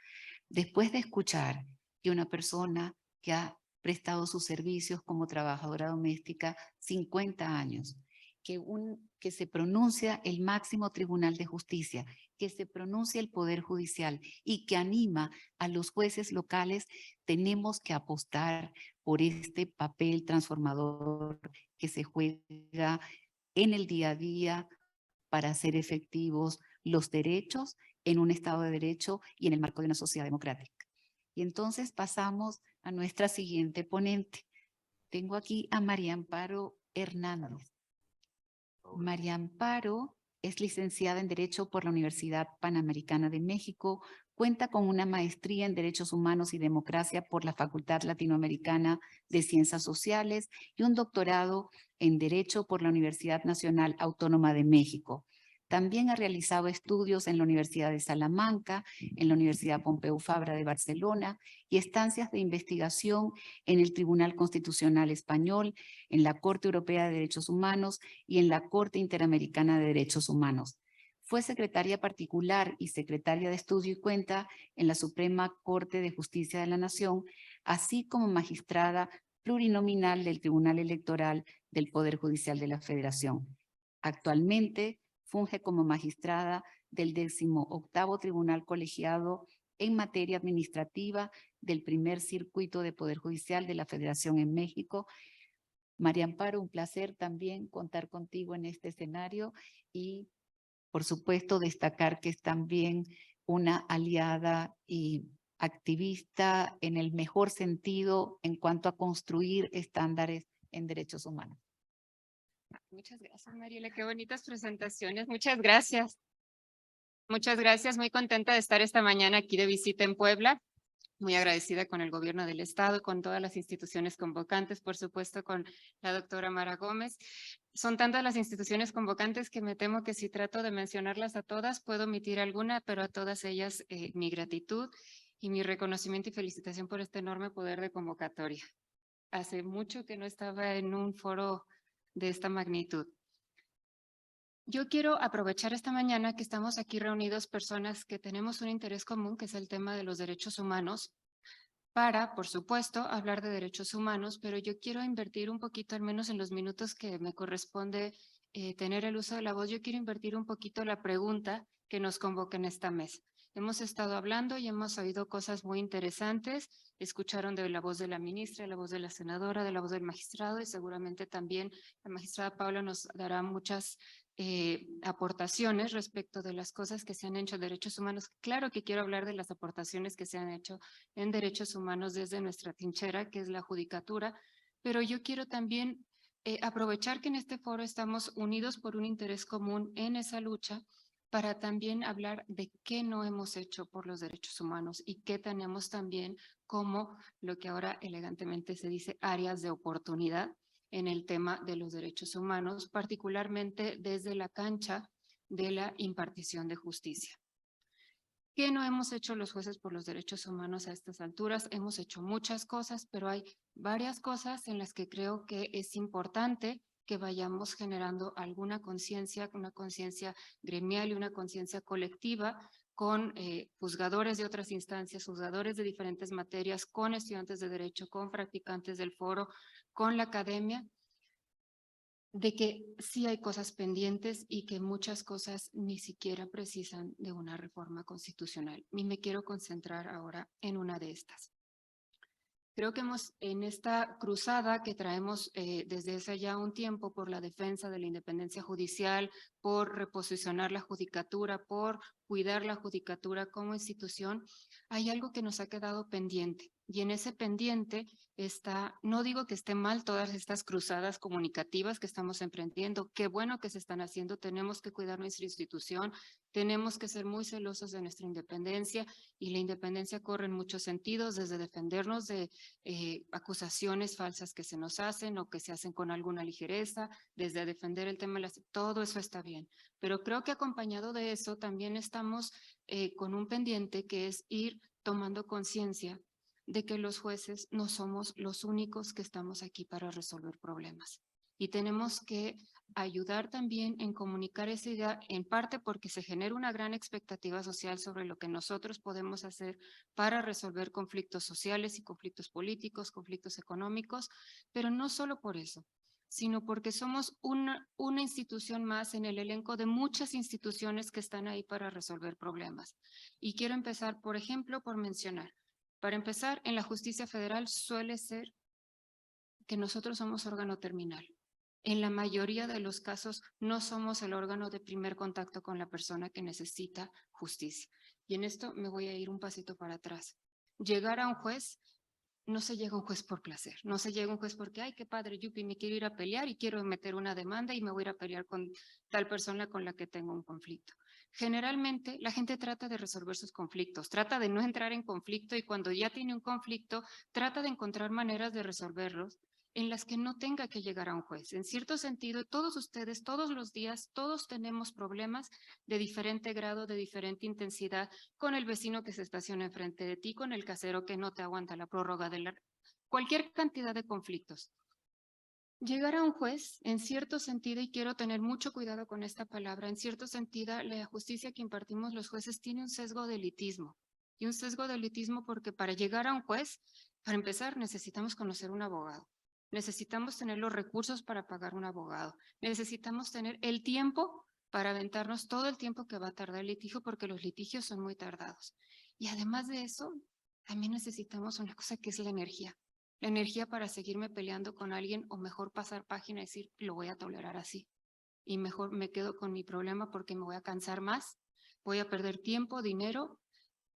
Después de escuchar que una persona que ha prestado sus servicios como trabajadora doméstica 50 años, que se pronuncia el máximo tribunal de justicia, que se pronuncia el Poder Judicial y que anima a los jueces locales, tenemos que apostar por este papel transformador que se juega en el día a día para hacer efectivos los derechos en un Estado de Derecho y en el marco de una sociedad democrática. Y entonces pasamos a nuestra siguiente ponente. Tengo aquí a María Amparo Hernández. María Amparo es licenciada en Derecho por la Universidad Panamericana de México, cuenta con una maestría en Derechos Humanos y Democracia por la Facultad Latinoamericana de Ciencias Sociales y un doctorado en Derecho por la Universidad Nacional Autónoma de México. También ha realizado estudios en la Universidad de Salamanca, en la Universidad Pompeu Fabra de Barcelona y estancias de investigación en el Tribunal Constitucional Español, en la Corte Europea de Derechos Humanos y en la Corte Interamericana de Derechos Humanos. Fue secretaria particular y secretaria de Estudio y Cuenta en la Suprema Corte de Justicia de la Nación, así como magistrada plurinominal del Tribunal Electoral del Poder Judicial de la Federación. Actualmente funge como magistrada del 18º Tribunal Colegiado en materia administrativa del primer circuito de Poder Judicial de la Federación en México. María Amparo, un placer también contar contigo en este escenario y, por supuesto, destacar que es también una aliada y activista en el mejor sentido en cuanto a construir estándares en derechos humanos. Muchas gracias, Mariela. Qué bonitas presentaciones. Muchas gracias. Muchas gracias. Muy contenta de estar esta mañana aquí de visita en Puebla. Muy agradecida con el gobierno del estado, con todas las instituciones convocantes, por supuesto con la doctora Mara Gómez. Son tantas las instituciones convocantes que me temo que si trato de mencionarlas a todas, puedo omitir alguna, pero a todas ellas mi gratitud y mi reconocimiento y felicitación por este enorme poder de convocatoria. Hace mucho que no estaba en un foro de esta magnitud. Yo quiero aprovechar esta mañana que estamos aquí reunidos personas que tenemos un interés común, que es el tema de los derechos humanos, para, por supuesto, hablar de derechos humanos, pero yo quiero invertir un poquito, al menos en los minutos que me corresponde tener el uso de la voz, yo quiero invertir un poquito la pregunta que nos convoca en esta mesa. Hemos estado hablando y hemos oído cosas muy interesantes, escucharon de la voz de la ministra, de la voz de la senadora, de la voz del magistrado y seguramente también la magistrada Paula nos dará muchas aportaciones respecto de las cosas que se han hecho en derechos humanos. Claro que quiero hablar de las aportaciones que se han hecho en derechos humanos desde nuestra trinchera, que es la judicatura, pero yo quiero también aprovechar que en este foro estamos unidos por un interés común en esa lucha para también hablar de qué no hemos hecho por los derechos humanos y qué tenemos también como lo que ahora elegantemente se dice áreas de oportunidad en el tema de los derechos humanos, particularmente desde la cancha de la impartición de justicia. ¿Qué no hemos hecho los jueces por los derechos humanos a estas alturas? Hemos hecho muchas cosas, pero hay varias cosas en las que creo que es importante que vayamos generando alguna conciencia, una conciencia gremial y una conciencia colectiva con juzgadores de otras instancias, juzgadores de diferentes materias, con estudiantes de derecho, con practicantes del foro, con la academia, de que sí hay cosas pendientes y que muchas cosas ni siquiera precisan de una reforma constitucional. Y me quiero concentrar ahora en una de estas. Creo que en esta cruzada que traemos desde hace ya un tiempo por la defensa de la independencia judicial, por reposicionar la judicatura, por cuidar la judicatura como institución, hay algo que nos ha quedado pendiente. Y en ese pendiente está, no digo que esté mal todas estas cruzadas comunicativas que estamos emprendiendo, qué bueno que se están haciendo, tenemos que cuidar nuestra institución, tenemos que ser muy celosos de nuestra independencia, y la independencia corre en muchos sentidos, desde defendernos de acusaciones falsas que se nos hacen o que se hacen con alguna ligereza, desde defender el tema, todo eso está bien. Pero creo que acompañado de eso también estamos con un pendiente que es ir tomando conciencia de que los jueces no somos los únicos que estamos aquí para resolver problemas. Y tenemos que ayudar también en comunicar esa idea, en parte porque se genera una gran expectativa social sobre lo que nosotros podemos hacer para resolver conflictos sociales y conflictos políticos, conflictos económicos, pero no solo por eso, sino porque somos una institución más en el elenco de muchas instituciones que están ahí para resolver problemas. Y quiero empezar, por ejemplo, por mencionar, para empezar, en la justicia federal suele ser que nosotros somos órgano terminal. En la mayoría de los casos no somos el órgano de primer contacto con la persona que necesita justicia. Y en esto me voy a ir un pasito para atrás. Llegar a un juez, no se llega a un juez por placer, no se llega a un juez porque, ay, qué padre, yupi, me quiero ir a pelear y quiero meter una demanda y me voy a ir a pelear con tal persona con la que tengo un conflicto. Generalmente la gente trata de resolver sus conflictos, trata de no entrar en conflicto y cuando ya tiene un conflicto, trata de encontrar maneras de resolverlos en las que no tenga que llegar a un juez. En cierto sentido, todos ustedes, todos los días, todos tenemos problemas de diferente grado, de diferente intensidad, con el vecino que se estaciona enfrente de ti, con el casero que no te aguanta la prórroga de cualquier cantidad de conflictos. Llegar a un juez, en cierto sentido, y quiero tener mucho cuidado con esta palabra, en cierto sentido, la justicia que impartimos los jueces tiene un sesgo de elitismo. Y un sesgo de elitismo porque para llegar a un juez, para empezar, necesitamos conocer un abogado. Necesitamos tener los recursos para pagar un abogado. Necesitamos tener el tiempo para aventarnos todo el tiempo que va a tardar el litigio, porque los litigios son muy tardados. Y además de eso, también necesitamos una cosa que es la energía. La energía para seguirme peleando con alguien o mejor pasar página y decir, lo voy a tolerar así. Y mejor me quedo con mi problema porque me voy a cansar más, voy a perder tiempo, dinero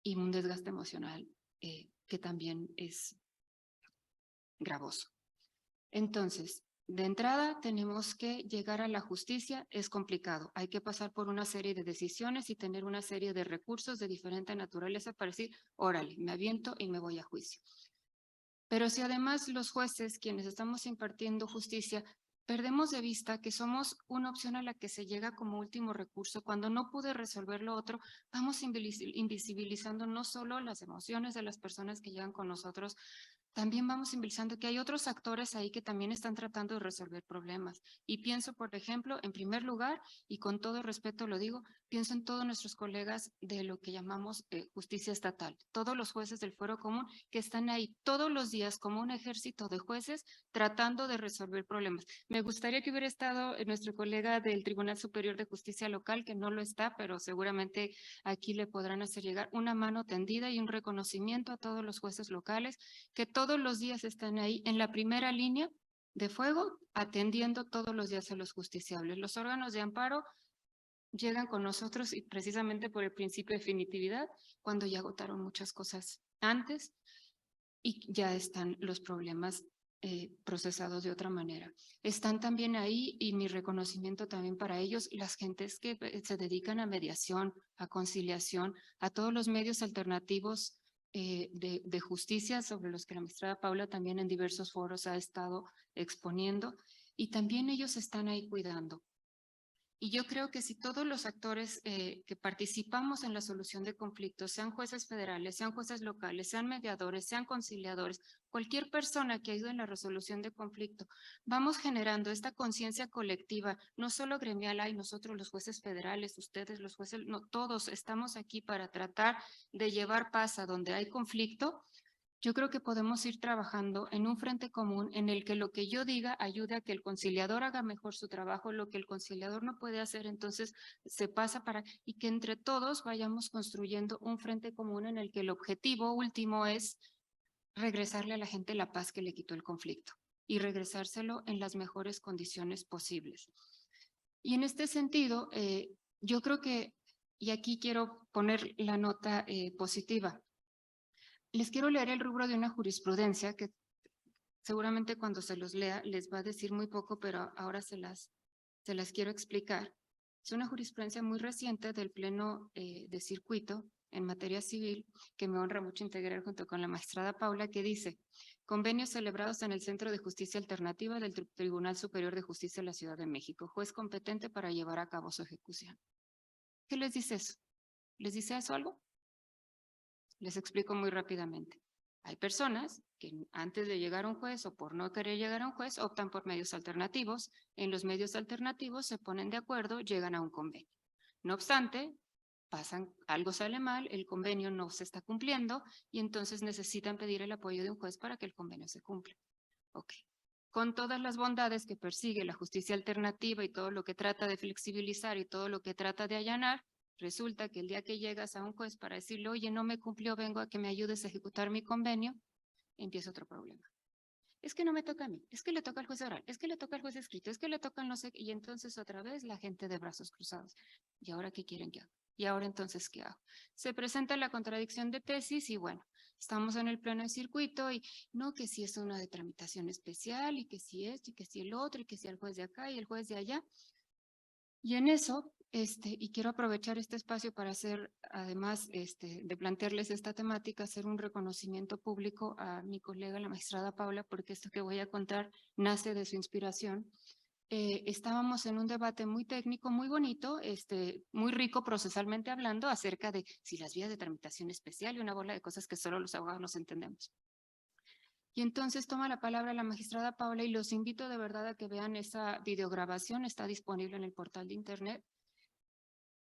y un desgaste emocional que también es gravoso. Entonces, de entrada tenemos que llegar a la justicia, es complicado. Hay que pasar por una serie de decisiones y tener una serie de recursos de diferente naturaleza para decir, órale, me aviento y me voy a juicio. Pero si además los jueces, quienes estamos impartiendo justicia, perdemos de vista que somos una opción a la que se llega como último recurso, cuando no pude resolver lo otro, vamos invisibilizando no solo las emociones de las personas que llegan con nosotros, también vamos invisibilizando que hay otros actores ahí que también están tratando de resolver problemas. Y pienso, por ejemplo, en primer lugar, y con todo respeto lo digo, pienso en todos nuestros colegas de lo que llamamos justicia estatal, todos los jueces del Fuero Común que están ahí todos los días como un ejército de jueces tratando de resolver problemas. Me gustaría que hubiera estado nuestro colega del Tribunal Superior de Justicia Local, que no lo está, pero seguramente aquí le podrán hacer llegar una mano tendida y un reconocimiento a todos los jueces locales que todos los días están ahí en la primera línea de fuego, atendiendo todos los días a los justiciables. Los órganos de amparo llegan con nosotros y precisamente por el principio de definitividad, cuando ya agotaron muchas cosas antes y ya están los problemas procesados de otra manera. Están también ahí, y mi reconocimiento también para ellos, las gentes que se dedican a mediación, a conciliación, a todos los medios alternativos de justicia sobre los que la magistrada Paula también en diversos foros ha estado exponiendo, y también ellos están ahí cuidando. Y yo creo que si todos los actores que participamos en la solución de conflictos, sean jueces federales, sean jueces locales, sean mediadores, sean conciliadores, cualquier persona que ayude en la resolución de conflicto, vamos generando esta conciencia colectiva, no solo gremial, hay nosotros los jueces federales, ustedes los jueces, no, todos estamos aquí para tratar de llevar paz a donde hay conflicto. Yo creo que podemos ir trabajando en un frente común en el que lo que yo diga ayude a que el conciliador haga mejor su trabajo, lo que el conciliador no puede hacer, entonces se pasa para, y que entre todos vayamos construyendo un frente común en el que el objetivo último es regresarle a la gente la paz que le quitó el conflicto y regresárselo en las mejores condiciones posibles. Y en este sentido, yo creo que, y aquí quiero poner la nota positiva, les quiero leer el rubro de una jurisprudencia que seguramente cuando se los lea les va a decir muy poco, pero ahora se las quiero explicar. Es una jurisprudencia muy reciente del Pleno de Circuito en materia civil, que me honra mucho integrar junto con la magistrada Paula, que dice: convenios celebrados en el Centro de Justicia Alternativa del Tribunal Superior de Justicia de la Ciudad de México, juez competente para llevar a cabo su ejecución. ¿Qué les dice eso? ¿Les dice eso algo? Les explico muy rápidamente. Hay personas que antes de llegar a un juez o por no querer llegar a un juez optan por medios alternativos. En los medios alternativos se ponen de acuerdo, llegan a un convenio. No obstante, algo sale mal, el convenio no se está cumpliendo y entonces necesitan pedir el apoyo de un juez para que el convenio se cumpla. Ok. Con todas las bondades que persigue la justicia alternativa y todo lo que trata de flexibilizar y todo lo que trata de allanar, resulta que el día que llegas a un juez para decirle, oye, no me cumplió, vengo a que me ayudes a ejecutar mi convenio, empieza otro problema. Es que no me toca a mí, es que le toca al juez oral, es que le toca al juez escrito, es que le toca al no sé qué, y entonces otra vez la gente de brazos cruzados. ¿Y ahora qué quieren que haga? ¿Y ahora entonces qué hago? Se presenta la contradicción de tesis y bueno, estamos en el pleno de circuito y no, que si es una de tramitación especial y que si esto y que si el otro y que si el juez de acá y el juez de allá. Y en eso, y quiero aprovechar este espacio para hacer, además de plantearles esta temática, hacer un reconocimiento público a mi colega, la magistrada Paula, porque esto que voy a contar nace de su inspiración. Estábamos en un debate muy técnico, muy bonito, muy rico procesalmente hablando, acerca de si las vías de tramitación especial y una bola de cosas que solo los abogados nos entendemos. Y entonces toma la palabra la magistrada Paula y los invito de verdad a que vean esa videograbación, está disponible en el portal de internet.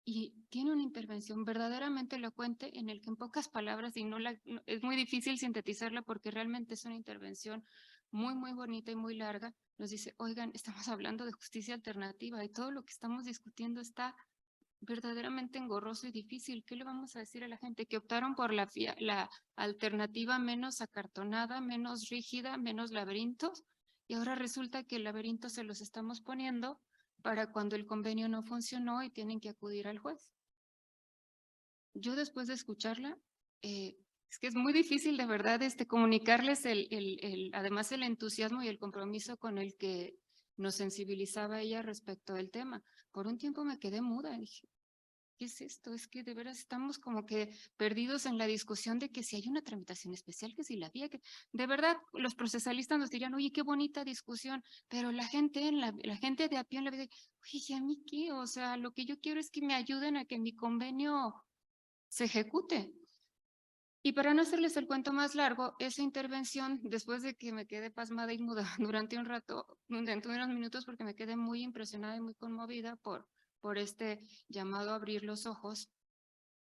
Y tiene una intervención verdaderamente elocuente en el que en pocas palabras, y es muy difícil sintetizarla porque realmente es una intervención muy, muy bonita y muy larga, nos dice, oigan, estamos hablando de justicia alternativa y todo lo que estamos discutiendo está verdaderamente engorroso y difícil. ¿Qué le vamos a decir a la gente? Que optaron por la alternativa menos acartonada, menos rígida, menos laberintos, y ahora resulta que el laberinto se los estamos poniendo para cuando el convenio no funcionó y tienen que acudir al juez. Yo después de escucharla, es que es muy difícil de verdad comunicarles además el entusiasmo y el compromiso con el que nos sensibilizaba ella respecto del tema. Por un tiempo me quedé muda, dije, ¿qué es esto? Es que de veras estamos como que perdidos en la discusión de que si hay una tramitación especial, que si la había, que de verdad los procesalistas nos dirían, oye, qué bonita discusión, pero la gente de a pie en la vida, oye, ¿y a mí qué? O sea, lo que yo quiero es que me ayuden a que mi convenio se ejecute. Y para no hacerles el cuento más largo, esa intervención, después de que me quedé pasmada y muda durante un rato, durante unos minutos, porque me quedé muy impresionada y muy conmovida por este llamado a abrir los ojos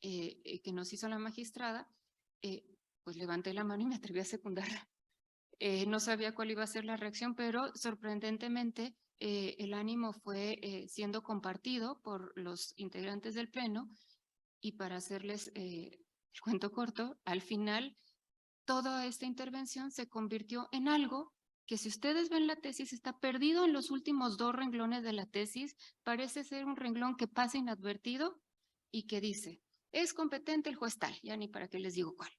que nos hizo la magistrada, pues levanté la mano y me atreví a secundarla. No sabía cuál iba a ser la reacción, pero sorprendentemente el ánimo fue siendo compartido por los integrantes del pleno, y para hacerles el cuento corto, al final toda esta intervención se convirtió en algo que, si ustedes ven la tesis, está perdido en los últimos 2 renglones de la tesis. Parece ser un renglón que pasa inadvertido y que dice, es competente el juez tal, ya ni para qué les digo cuál,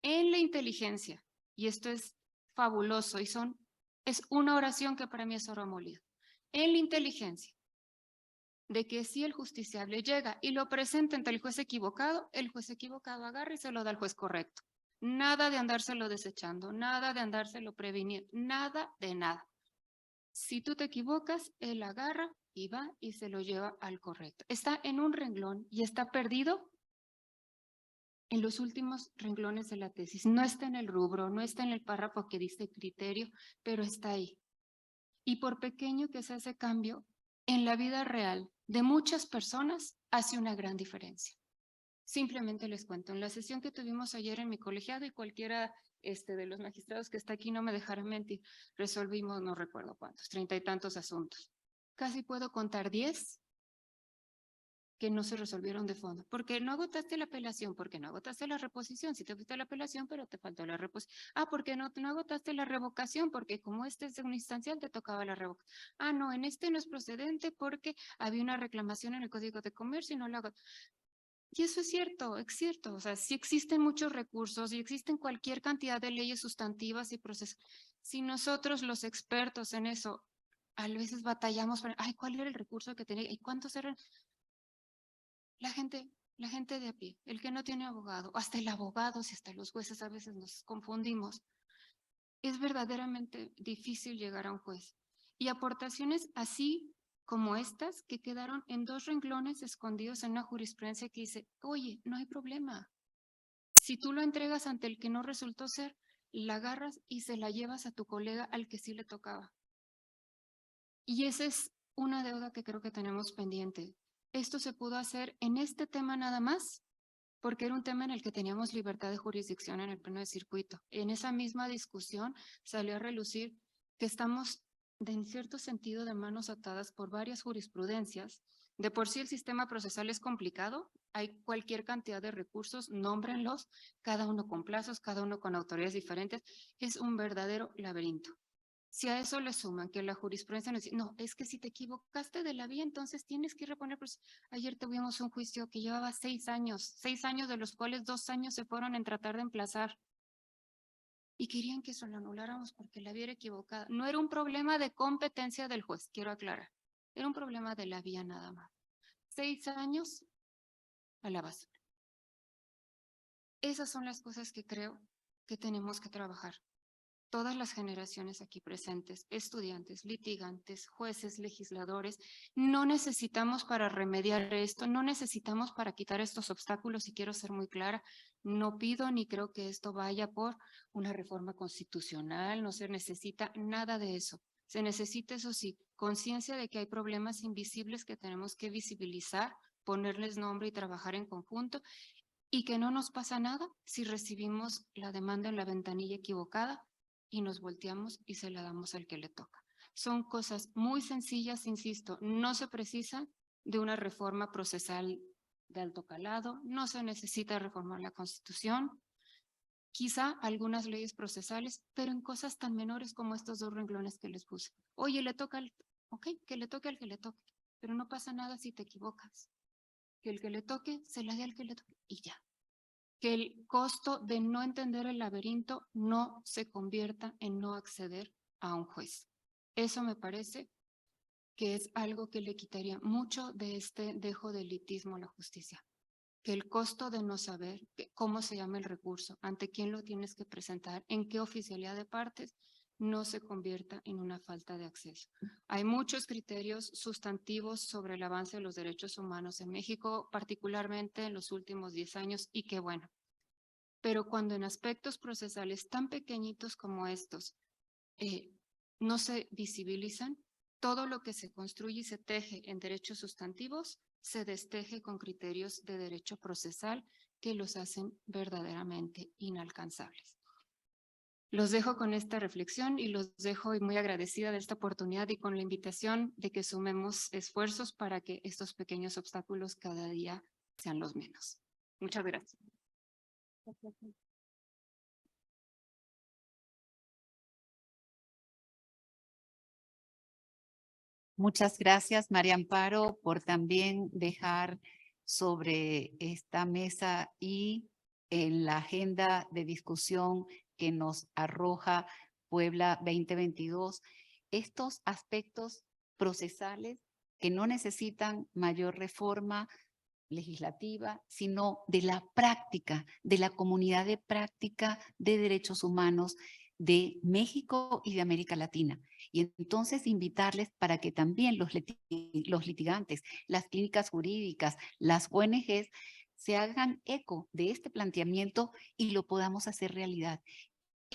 en la inteligencia. Y esto es fabuloso y son Es una oración que para mí es oro molido. En la inteligencia de que si el justiciable llega y lo presenta ante el juez equivocado agarra y se lo da al juez correcto. Nada de andárselo desechando, nada de andárselo previniendo, nada de nada. Si tú te equivocas, él agarra y va y se lo lleva al correcto. Está en un renglón y está perdido en los últimos renglones de la tesis. No está en el rubro, no está en el párrafo que dice criterio, pero está ahí. Y por pequeño que sea ese cambio, en la vida real de muchas personas hace una gran diferencia. Simplemente les cuento, en la sesión que tuvimos ayer en mi colegiado, y cualquiera de los magistrados que está aquí no me dejará mentir, resolvimos, no recuerdo cuántos, 30 y tantos asuntos. Casi puedo contar 10 que no se resolvieron de fondo. Porque no agotaste la apelación, porque no agotaste la reposición. Sí te fuiste a la apelación, pero te faltó la reposición. Ah, porque no agotaste la revocación, porque como este es de un instancial, te tocaba la revocación. Ah, no, en este no es procedente porque había una reclamación en el Código de Comercio y no la agotó. Y eso es cierto, o sea, sí existen muchos recursos y existen cualquier cantidad de leyes sustantivas y procesos. Si nosotros los expertos en eso, a veces batallamos para, ay, ¿cuál era el recurso que tenía? ¿Y cuántos eran? La gente de a pie, el que no tiene abogado, hasta el abogado, si hasta los jueces a veces nos confundimos, es verdaderamente difícil llegar a un juez. Y aportaciones así como estas que quedaron en 2 renglones escondidos en una jurisprudencia que dice, oye, no hay problema. Si tú lo entregas ante el que no resultó ser, la agarras y se la llevas a tu colega al que sí le tocaba. Y esa es una deuda que creo que tenemos pendiente. Esto se pudo hacer en este tema nada más, porque era un tema en el que teníamos libertad de jurisdicción en el pleno de circuito. En esa misma discusión salió a relucir que estamos, en cierto sentido, de manos atadas por varias jurisprudencias. De por sí el sistema procesal es complicado, hay cualquier cantidad de recursos, nómbrenlos, cada uno con plazos, cada uno con autoridades diferentes, es un verdadero laberinto. Si a eso le suman que la jurisprudencia nos dice, no, es que si te equivocaste de la vía, entonces tienes que reponer. Ayer tuvimos un juicio que llevaba 6 años, 6 años de los cuales 2 años se fueron en tratar de emplazar. Y querían que eso lo anuláramos porque la vía era equivocada. No era un problema de competencia del juez, quiero aclarar. Era un problema de la vía nada más. 6 años a la basura. Esas son las cosas que creo que tenemos que trabajar. Todas las generaciones aquí presentes, estudiantes, litigantes, jueces, legisladores, no necesitamos para remediar esto, no necesitamos para quitar estos obstáculos, y quiero ser muy clara, no pido ni creo que esto vaya por una reforma constitucional, no se necesita nada de eso. Se necesita, eso sí, conciencia de que hay problemas invisibles que tenemos que visibilizar, ponerles nombre y trabajar en conjunto, y que no nos pasa nada si recibimos la demanda en la ventanilla equivocada y nos volteamos y se la damos al que le toca. Son cosas muy sencillas, insisto, no se precisa de una reforma procesal de alto calado, no se necesita reformar la Constitución, quizá algunas leyes procesales, pero en cosas tan menores como estos 2 renglones que les puse. Oye, le toca al, ok, que le toque al que le toque, pero no pasa nada si te equivocas. Que el que le toque se la dé al que le toque y ya. Que el costo de no entender el laberinto no se convierta en no acceder a un juez. Eso me parece que es algo que le quitaría mucho de este dejo de elitismo a la justicia. Que el costo de no saber cómo se llama el recurso, ante quién lo tienes que presentar, en qué oficialidad de partes, no se convierta en una falta de acceso. Hay muchos criterios sustantivos sobre el avance de los derechos humanos en México, particularmente en los últimos 10 años, y qué bueno. Pero cuando en aspectos procesales tan pequeñitos como estos no se visibilizan, todo lo que se construye y se teje en derechos sustantivos se desteje con criterios de derecho procesal que los hacen verdaderamente inalcanzables. Los dejo con esta reflexión y los dejo muy agradecida de esta oportunidad y con la invitación de que sumemos esfuerzos para que estos pequeños obstáculos cada día sean los menos. Muchas gracias. Muchas gracias, María Amparo, por también dejar sobre esta mesa y en la agenda de discusión que nos arroja Puebla 2022, estos aspectos procesales que no necesitan mayor reforma legislativa, sino de la práctica, de la comunidad de práctica de derechos humanos de México y de América Latina. Y entonces invitarles para que también los litigantes, las clínicas jurídicas, las ONGs, se hagan eco de este planteamiento y lo podamos hacer realidad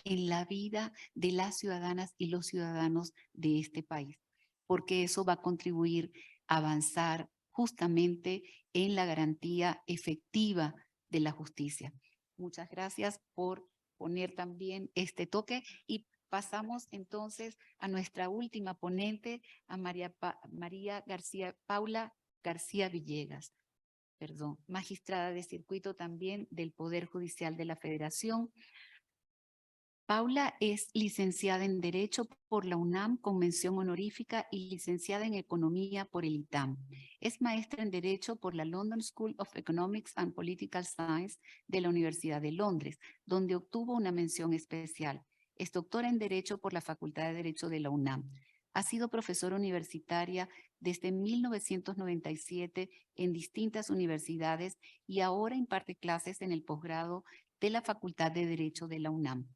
en la vida de las ciudadanas y los ciudadanos de este país, porque eso va a contribuir a avanzar justamente en la garantía efectiva de la justicia. Muchas gracias por poner también este toque y pasamos entonces a nuestra última ponente, a Paula García Villegas, magistrada de circuito también del Poder Judicial de la Federación. Paula es licenciada en Derecho por la UNAM con mención honorífica y licenciada en Economía por el ITAM. Es maestra en Derecho por la London School of Economics and Political Science de la Universidad de Londres, donde obtuvo una mención especial. Es doctora en Derecho por la Facultad de Derecho de la UNAM. Ha sido profesora universitaria desde 1997 en distintas universidades y ahora imparte clases en el posgrado de la Facultad de Derecho de la UNAM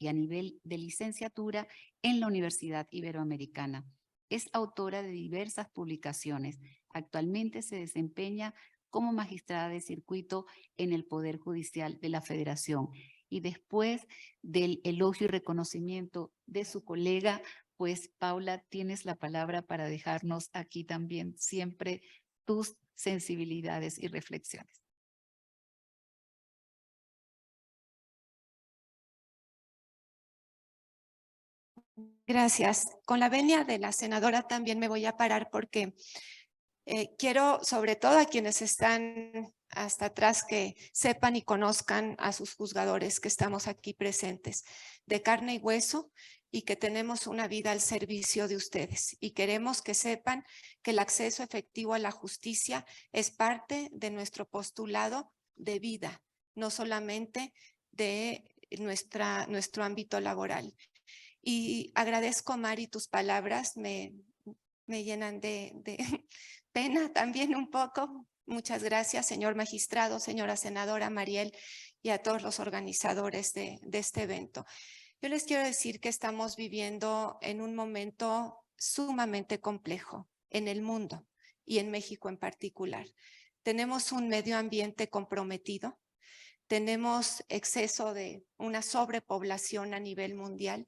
y a nivel de licenciatura en la Universidad Iberoamericana. Es autora de diversas publicaciones. Actualmente se desempeña como magistrada de circuito en el Poder Judicial de la Federación. Y después del elogio y reconocimiento de su colega, pues Paula, tienes la palabra para dejarnos aquí también siempre tus sensibilidades y reflexiones. Gracias. Con la venia de la senadora también me voy a parar porque quiero, sobre todo a quienes están hasta atrás, que sepan y conozcan a sus juzgadores que estamos aquí presentes, de carne y hueso, y que tenemos una vida al servicio de ustedes. Y queremos que sepan que el acceso efectivo a la justicia es parte de nuestro postulado de vida, no solamente de nuestro ámbito laboral. Y agradezco, Mari, tus palabras, me llenan de pena también un poco. Muchas gracias, señor magistrado, señora senadora Mariel, y a todos los organizadores de este evento. Yo les quiero decir que estamos viviendo en un momento sumamente complejo en el mundo y en México en particular. Tenemos un medio ambiente comprometido, tenemos exceso de una sobrepoblación a nivel mundial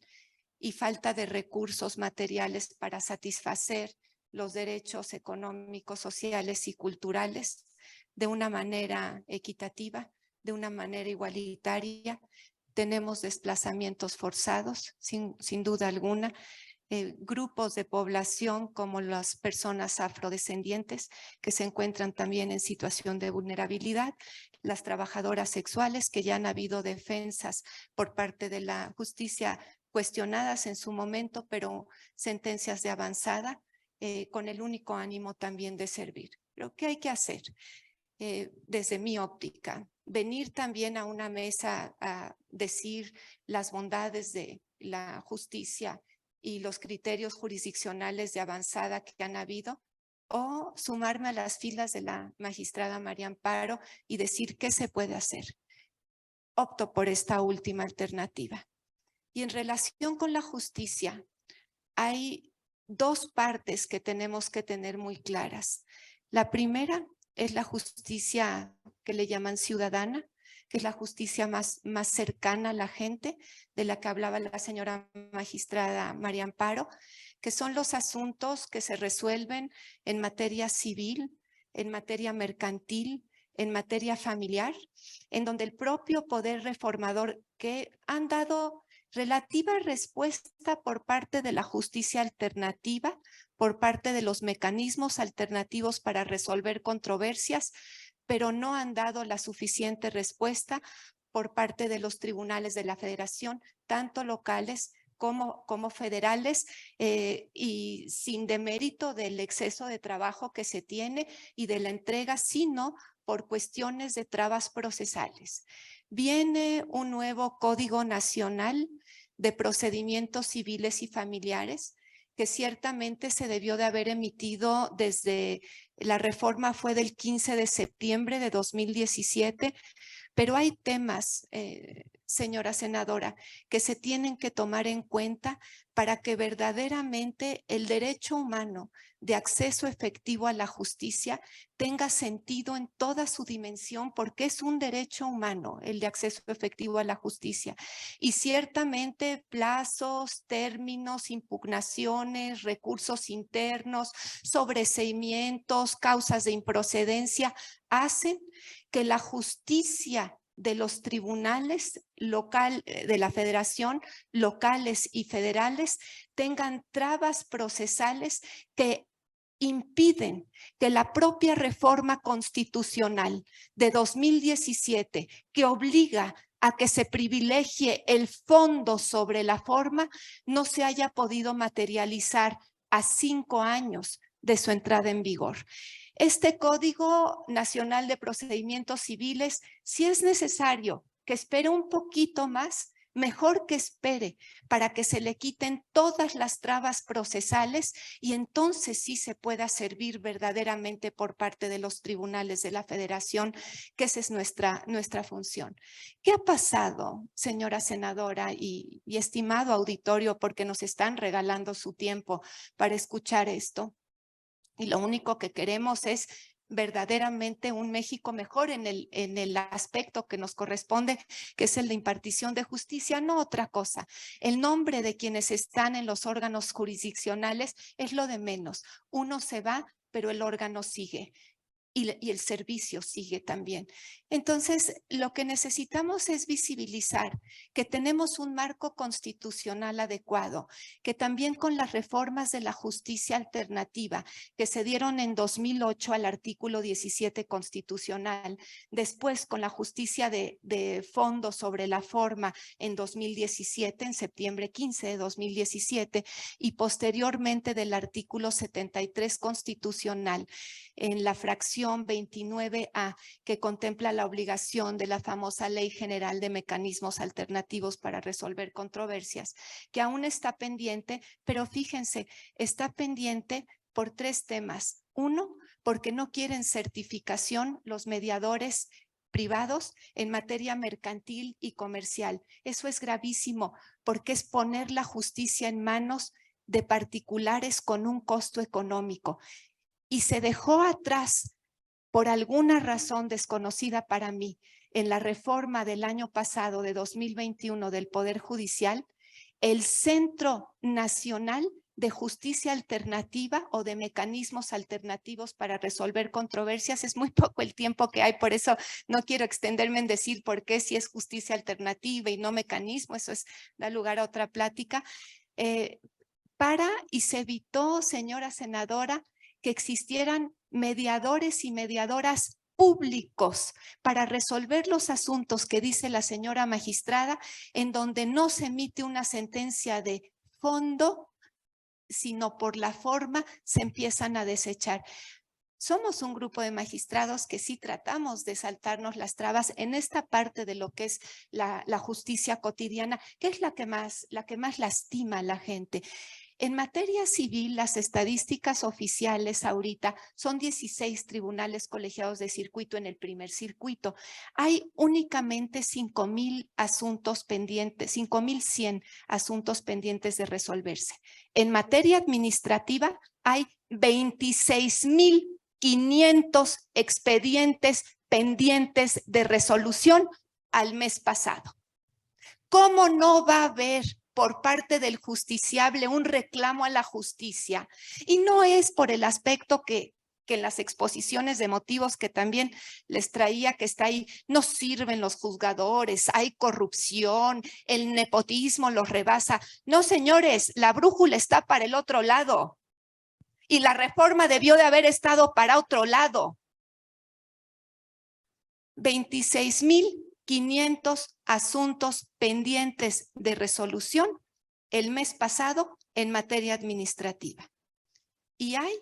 y falta de recursos materiales para satisfacer los derechos económicos, sociales y culturales de una manera equitativa, de una manera igualitaria. Tenemos desplazamientos forzados, sin duda alguna, grupos de población como las personas afrodescendientes que se encuentran también en situación de vulnerabilidad, las trabajadoras sexuales, que ya han habido defensas por parte de la justicia cuestionadas en su momento, pero sentencias de avanzada, con el único ánimo también de servir. Pero ¿qué hay que hacer? Desde mi óptica, venir también a una mesa a decir las bondades de la justicia y los criterios jurisdiccionales de avanzada que han habido, o sumarme a las filas de la magistrada María Amparo y decir qué se puede hacer. Opto por esta última alternativa. Y en relación con la justicia, hay dos partes que tenemos que tener muy claras. La primera es la justicia que le llaman ciudadana, que es la justicia más cercana a la gente, de la que hablaba la señora magistrada María Amparo, que son los asuntos que se resuelven en materia civil, en materia mercantil, en materia familiar, en donde el propio poder reformador, que han dado relativa respuesta por parte de la justicia alternativa, por parte de los mecanismos alternativos para resolver controversias, pero no han dado la suficiente respuesta por parte de los tribunales de la Federación, tanto locales como federales, y sin demérito del exceso de trabajo que se tiene y de la entrega, sino por cuestiones de trabas procesales. Viene un nuevo Código Nacional de Procedimientos Civiles y Familiares, que ciertamente se debió de haber emitido desde, la reforma fue del 15 de septiembre de 2017, pero hay temas, señora senadora, que se tienen que tomar en cuenta para que verdaderamente el derecho humano de acceso efectivo a la justicia tenga sentido en toda su dimensión, porque es un derecho humano el de acceso efectivo a la justicia. Y ciertamente plazos, términos, impugnaciones, recursos internos, sobreseimientos, causas de improcedencia, hacen que la justicia de los tribunales de la federación, locales y federales, tengan trabas procesales que impiden que la propia reforma constitucional de 2017, que obliga a que se privilegie el fondo sobre la forma, no se haya podido materializar a 5 años de su entrada en vigor. Este Código Nacional de Procedimientos Civiles, si es necesario que espere un poquito más, mejor que espere para que se le quiten todas las trabas procesales y entonces sí se pueda servir verdaderamente por parte de los tribunales de la Federación, que esa es nuestra función. ¿Qué ha pasado, señora senadora y estimado auditorio, porque nos están regalando su tiempo para escuchar esto? Y lo único que queremos es verdaderamente un México mejor en el aspecto que nos corresponde, que es el de impartición de justicia, no otra cosa. El nombre de quienes están en los órganos jurisdiccionales es lo de menos. Uno se va, pero el órgano sigue. Y el servicio sigue también. Entonces, lo que necesitamos es visibilizar que tenemos un marco constitucional adecuado, que también con las reformas de la justicia alternativa que se dieron en 2008 al artículo 17 constitucional, después con la justicia de fondo sobre la forma en 2017, en septiembre 15 de 2017, y posteriormente del artículo 73 constitucional, en la fracción 29A, que contempla la obligación de la famosa Ley General de Mecanismos Alternativos para resolver controversias, que aún está pendiente, pero fíjense, está pendiente por 3 temas. 1, porque no quieren certificación los mediadores privados en materia mercantil y comercial. Eso es gravísimo, porque es poner la justicia en manos de particulares con un costo económico. Y se dejó atrás, por alguna razón desconocida para mí, en la reforma del año pasado, de 2021, del Poder Judicial, el Centro Nacional de Justicia Alternativa o de Mecanismos Alternativos para resolver controversias. Es muy poco el tiempo que hay, por eso no quiero extenderme en decir por qué si es justicia alternativa y no mecanismo, eso da lugar a otra plática. Y se evitó, señora senadora, que existieran mediadores y mediadoras públicos para resolver los asuntos que dice la señora magistrada, en donde no se emite una sentencia de fondo, sino por la forma se empiezan a desechar. Somos un grupo de magistrados que sí tratamos de saltarnos las trabas en esta parte de lo que es la justicia cotidiana, que es la que más lastima a la gente. En materia civil, las estadísticas oficiales ahorita son 16 tribunales colegiados de circuito en el primer circuito. Hay únicamente 5,000 asuntos pendientes, 5,100 asuntos pendientes de resolverse. En materia administrativa hay 26,500 expedientes pendientes de resolución al mes pasado. ¿Cómo no va a haber por parte del justiciable un reclamo a la justicia? Y no es por el aspecto que en las exposiciones de motivos que también les traía, que está ahí, no sirven los juzgadores, hay corrupción, el nepotismo los rebasa. No, señores, la brújula está para el otro lado y la reforma debió de haber estado para otro lado. 26,500 asuntos pendientes de resolución el mes pasado en materia administrativa. Y hay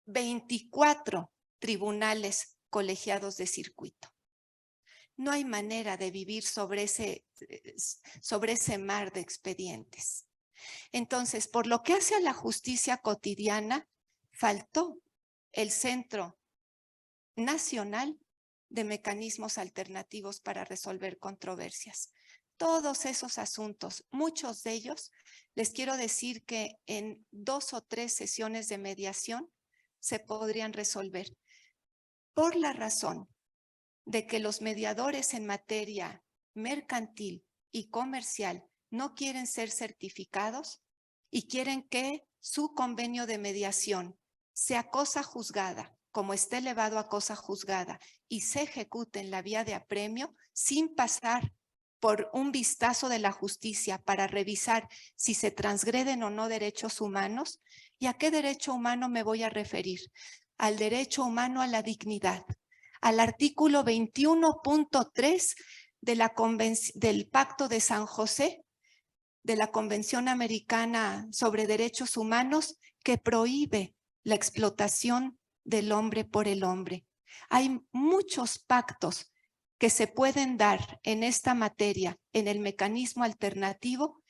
24 tribunales colegiados de circuito. no hay manera de vivir sobre ese mar de expedientes. Entonces, por lo que hace a la justicia cotidiana, faltó el Centro Nacional de Mecanismos Alternativos para resolver controversias. Todos esos asuntos, muchos de ellos, les quiero decir que en 2 o 3 sesiones de mediación se podrían resolver, por la razón de que los mediadores en materia mercantil y comercial no quieren ser certificados y quieren que su convenio de mediación sea cosa juzgada, como esté elevado a cosa juzgada, y se ejecute en la vía de apremio sin pasar por un vistazo de la justicia para revisar si se transgreden o no derechos humanos. ¿Y a qué derecho humano me voy a referir? Al derecho humano a la dignidad, al artículo 21.3 del Pacto de San José, de la Convención Americana sobre Derechos Humanos, que prohíbe la explotación del hombre por el hombre. Hay muchos pactos que se pueden dar en esta materia, en el mecanismo alternativo,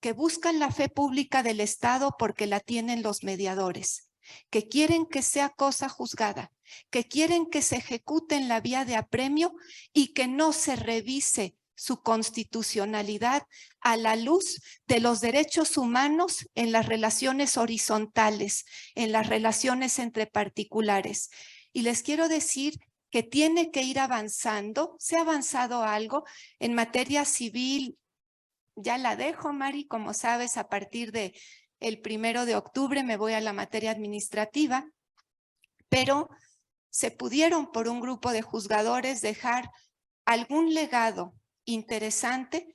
que buscan la fe pública del Estado porque la tienen los mediadores, que quieren que sea cosa juzgada, que quieren que se ejecute en la vía de apremio y que no se revise su constitucionalidad a la luz de los derechos humanos en las relaciones horizontales, en las relaciones entre particulares. Y les quiero decir que tiene que ir avanzando. Se ha avanzado algo en materia civil. Ya la dejo, Mari, como sabes, a partir del 1 de octubre me voy a la materia administrativa, pero se pudieron por un grupo de juzgadores dejar algún legado interesante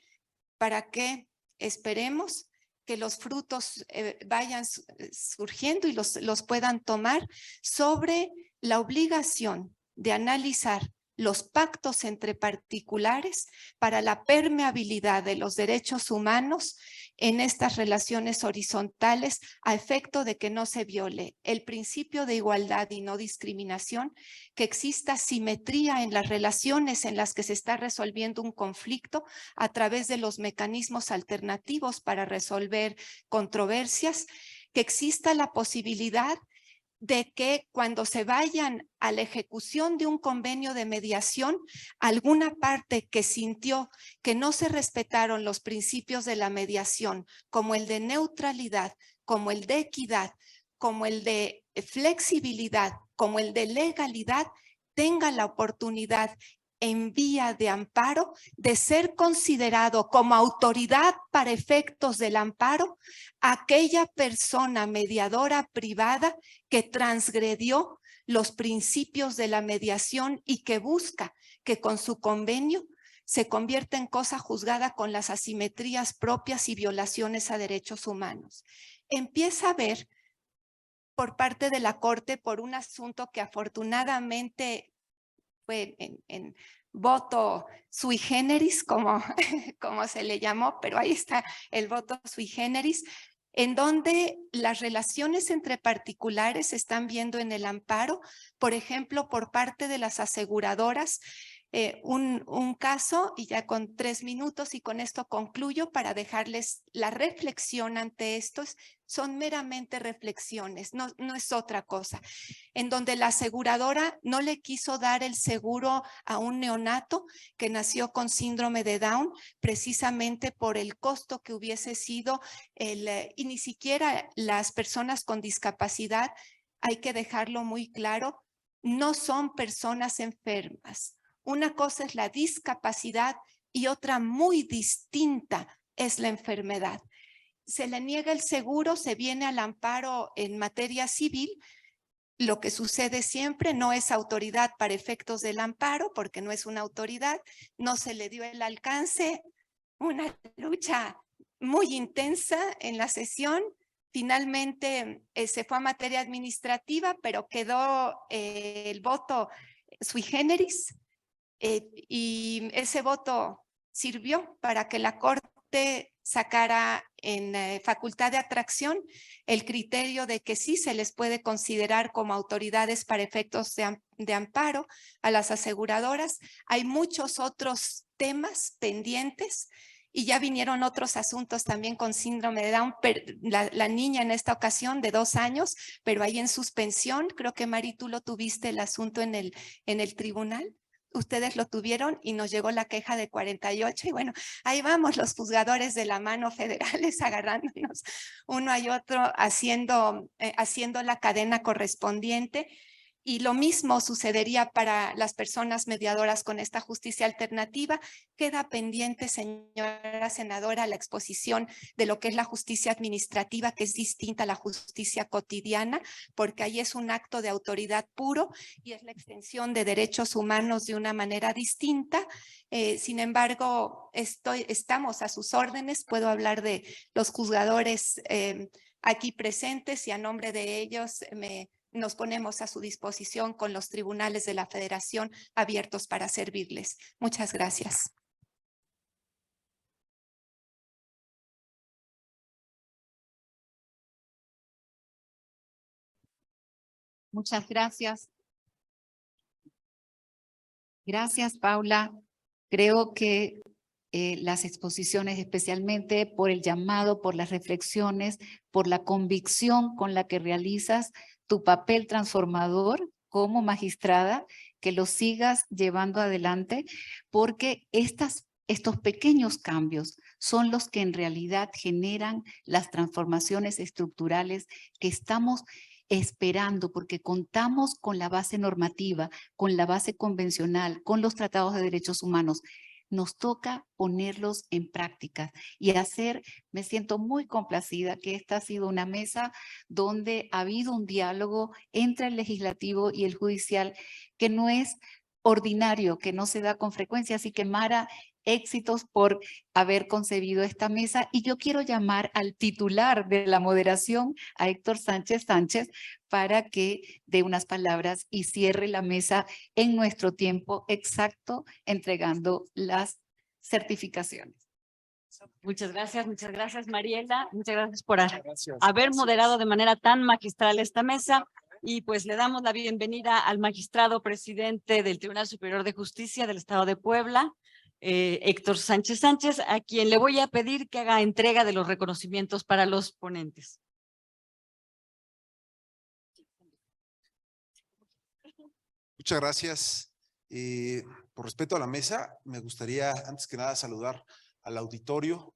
para que esperemos que los frutos vayan surgiendo y los puedan tomar sobre la obligación de analizar los pactos entre particulares para la permeabilidad de los derechos humanos en estas relaciones horizontales a efecto de que no se viole el principio de igualdad y no discriminación, que exista simetría en las relaciones en las que se está resolviendo un conflicto a través de los mecanismos alternativos para resolver controversias, que exista la posibilidad de que cuando se vayan a la ejecución de un convenio de mediación, alguna parte que sintió que no se respetaron los principios de la mediación, como el de neutralidad, como el de equidad, como el de flexibilidad, como el de legalidad, tenga la oportunidad en vía de amparo de ser considerado como autoridad para efectos del amparo aquella persona mediadora privada que transgredió los principios de la mediación y que busca que con su convenio se convierta en cosa juzgada con las asimetrías propias y violaciones a derechos humanos. Empieza a ver por parte de la Corte, por un asunto que afortunadamente fue en voto sui generis, como se le llamó, pero ahí está el voto sui generis, en donde las relaciones entre particulares se están viendo en el amparo, por ejemplo, por parte de las aseguradoras, un caso, y ya con 3 minutos y con esto concluyo para dejarles la reflexión ante estos, son meramente reflexiones, no es otra cosa, en donde la aseguradora no le quiso dar el seguro a un neonato que nació con síndrome de Down, precisamente por el costo que hubiese sido, y ni siquiera las personas con discapacidad, hay que dejarlo muy claro, no son personas enfermas. Una cosa es la discapacidad y otra muy distinta es la enfermedad. Se le niega el seguro, se viene al amparo en materia civil. Lo que sucede siempre, no es autoridad para efectos del amparo, porque no es una autoridad, no se le dio el alcance, una lucha muy intensa en la sesión. Finalmente se fue a materia administrativa, pero quedó el voto sui generis. Y ese voto sirvió para que la Corte sacara en facultad de atracción el criterio de que sí se les puede considerar como autoridades para efectos de amparo a las aseguradoras. Hay muchos otros temas pendientes y ya vinieron otros asuntos también con síndrome de Down. La niña en esta ocasión de 2 años, pero ahí en suspensión. Creo que Mari, tú lo tuviste el asunto en el tribunal. Ustedes lo tuvieron y nos llegó la queja de 48 y bueno, ahí vamos los juzgadores de la mano federales agarrándonos uno y otro, haciendo la cadena correspondiente. Y lo mismo sucedería para las personas mediadoras con esta justicia alternativa. Queda pendiente, señora senadora, la exposición de lo que es la justicia administrativa, que es distinta a la justicia cotidiana, porque ahí es un acto de autoridad puro y es la extensión de derechos humanos de una manera distinta. Sin embargo, estamos a sus órdenes. Puedo hablar de los juzgadores aquí presentes y a nombre de ellos nos ponemos a su disposición con los tribunales de la Federación abiertos para servirles. Muchas gracias. Muchas gracias. Gracias, Paula. Creo que las exposiciones, especialmente por el llamado, por las reflexiones, por la convicción con la que realizas tu papel transformador como magistrada, que lo sigas llevando adelante, porque estos pequeños cambios son los que en realidad generan las transformaciones estructurales que estamos esperando, porque contamos con la base normativa, con la base convencional, con los tratados de derechos humanos. Nos toca ponerlos en práctica y me siento muy complacida que esta ha sido una mesa donde ha habido un diálogo entre el legislativo y el judicial que no es ordinario, que no se da con frecuencia. Así que Mara, éxitos por haber concebido esta mesa. Y yo quiero llamar al titular de la moderación, a Héctor Sánchez, para que dé unas palabras y cierre la mesa en nuestro tiempo exacto, entregando las certificaciones. Muchas gracias, Mariela. Muchas gracias por haber moderado de manera tan magistral esta mesa. Y pues le damos la bienvenida al magistrado presidente del Tribunal Superior de Justicia del Estado de Puebla, Héctor Sánchez, a quien le voy a pedir que haga entrega de los reconocimientos para los ponentes. Muchas gracias. Por respeto a la mesa, me gustaría antes que nada saludar al auditorio.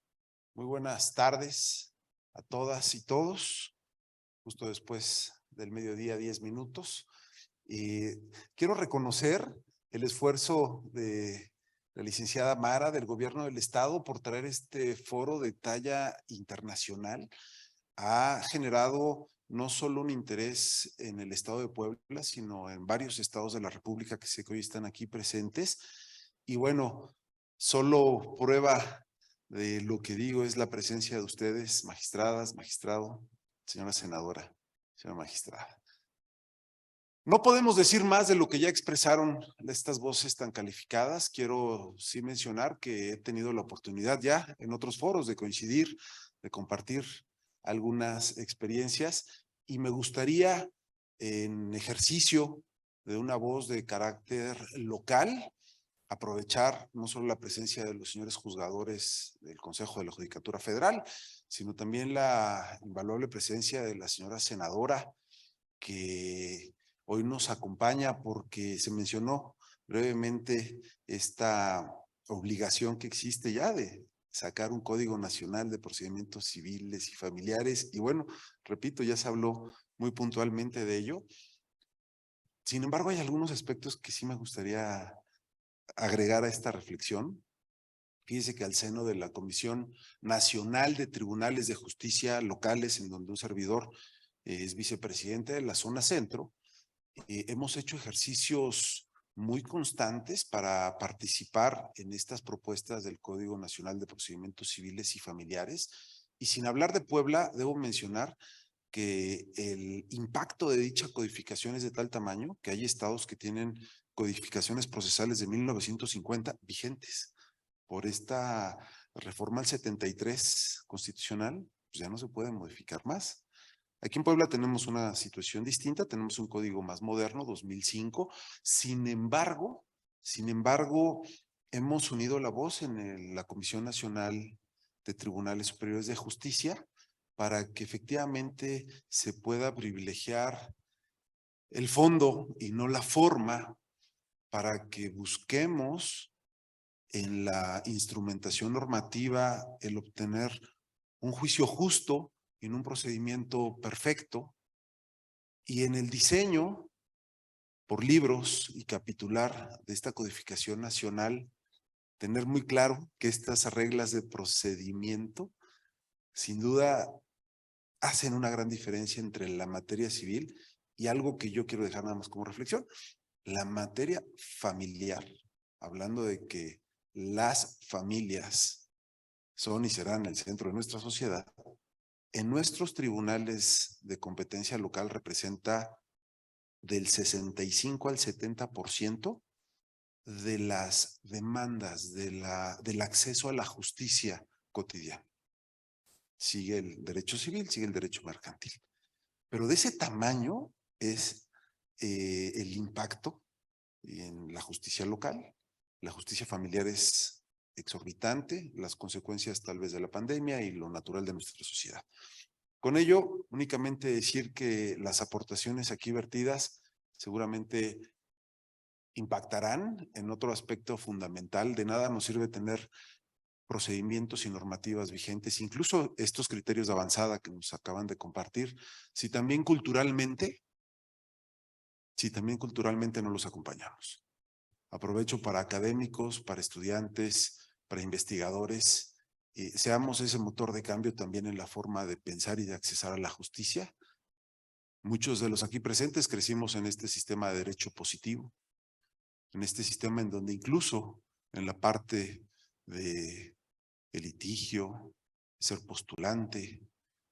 Muy buenas tardes a todas y todos. Justo después del mediodía, 10 minutos. Quiero reconocer el esfuerzo de la licenciada Mara del Gobierno del Estado por traer este foro de talla internacional. Ha generado no solo un interés en el Estado de Puebla, sino en varios estados de la República que sé que hoy están aquí presentes. Y bueno, solo prueba de lo que digo es la presencia de ustedes, magistradas, magistrado, señora senadora, señora magistrada. No podemos decir más de lo que ya expresaron estas voces tan calificadas. Quiero sí mencionar que he tenido la oportunidad ya en otros foros de coincidir, de compartir algunas experiencias y me gustaría en ejercicio de una voz de carácter local aprovechar no solo la presencia de los señores juzgadores del Consejo de la Judicatura Federal, sino también la invaluable presencia de la señora senadora que hoy nos acompaña porque se mencionó brevemente esta obligación que existe ya de sacar un Código Nacional de Procedimientos Civiles y Familiares. Y bueno, repito, ya se habló muy puntualmente de ello. Sin embargo, hay algunos aspectos que sí me gustaría agregar a esta reflexión. Fíjese que al seno de la Comisión Nacional de Tribunales de Justicia Locales, en donde un servidor es vicepresidente de la zona centro, hemos hecho ejercicios muy constantes para participar en estas propuestas del Código Nacional de Procedimientos Civiles y Familiares. Y sin hablar de Puebla, debo mencionar que el impacto de dicha codificación es de tal tamaño que hay estados que tienen codificaciones procesales de 1950 vigentes por esta reforma al 73 constitucional, pues ya no se puede modificar más. Aquí en Puebla tenemos una situación distinta, tenemos un código más moderno, 2005. Sin embargo, hemos unido la voz en la Comisión Nacional de Tribunales Superiores de Justicia para que efectivamente se pueda privilegiar el fondo y no la forma, para que busquemos en la instrumentación normativa el obtener un juicio justo en un procedimiento perfecto, y en el diseño por libros y capitular de esta codificación nacional, tener muy claro que estas reglas de procedimiento sin duda hacen una gran diferencia entre la materia civil y algo que yo quiero dejar nada más como reflexión, la materia familiar, hablando de que las familias son y serán el centro de nuestra sociedad. En nuestros tribunales de competencia local representa del 65 al 70% de las demandas del acceso a la justicia cotidiana. Sigue el derecho civil, sigue el derecho mercantil. Pero de ese tamaño es el impacto en la justicia local. La justicia familiar es exorbitante, las consecuencias tal vez de la pandemia y lo natural de nuestra sociedad. Con ello, únicamente decir que las aportaciones aquí vertidas seguramente impactarán en otro aspecto fundamental. De nada nos sirve tener procedimientos y normativas vigentes, incluso estos criterios de avanzada que nos acaban de compartir, si también culturalmente no los acompañamos. Aprovecho para académicos, para estudiantes, para investigadores, seamos ese motor de cambio también en la forma de pensar y de accesar a la justicia. Muchos de los aquí presentes crecimos en este sistema de derecho positivo, en este sistema en donde incluso en la parte de el litigio, ser postulante,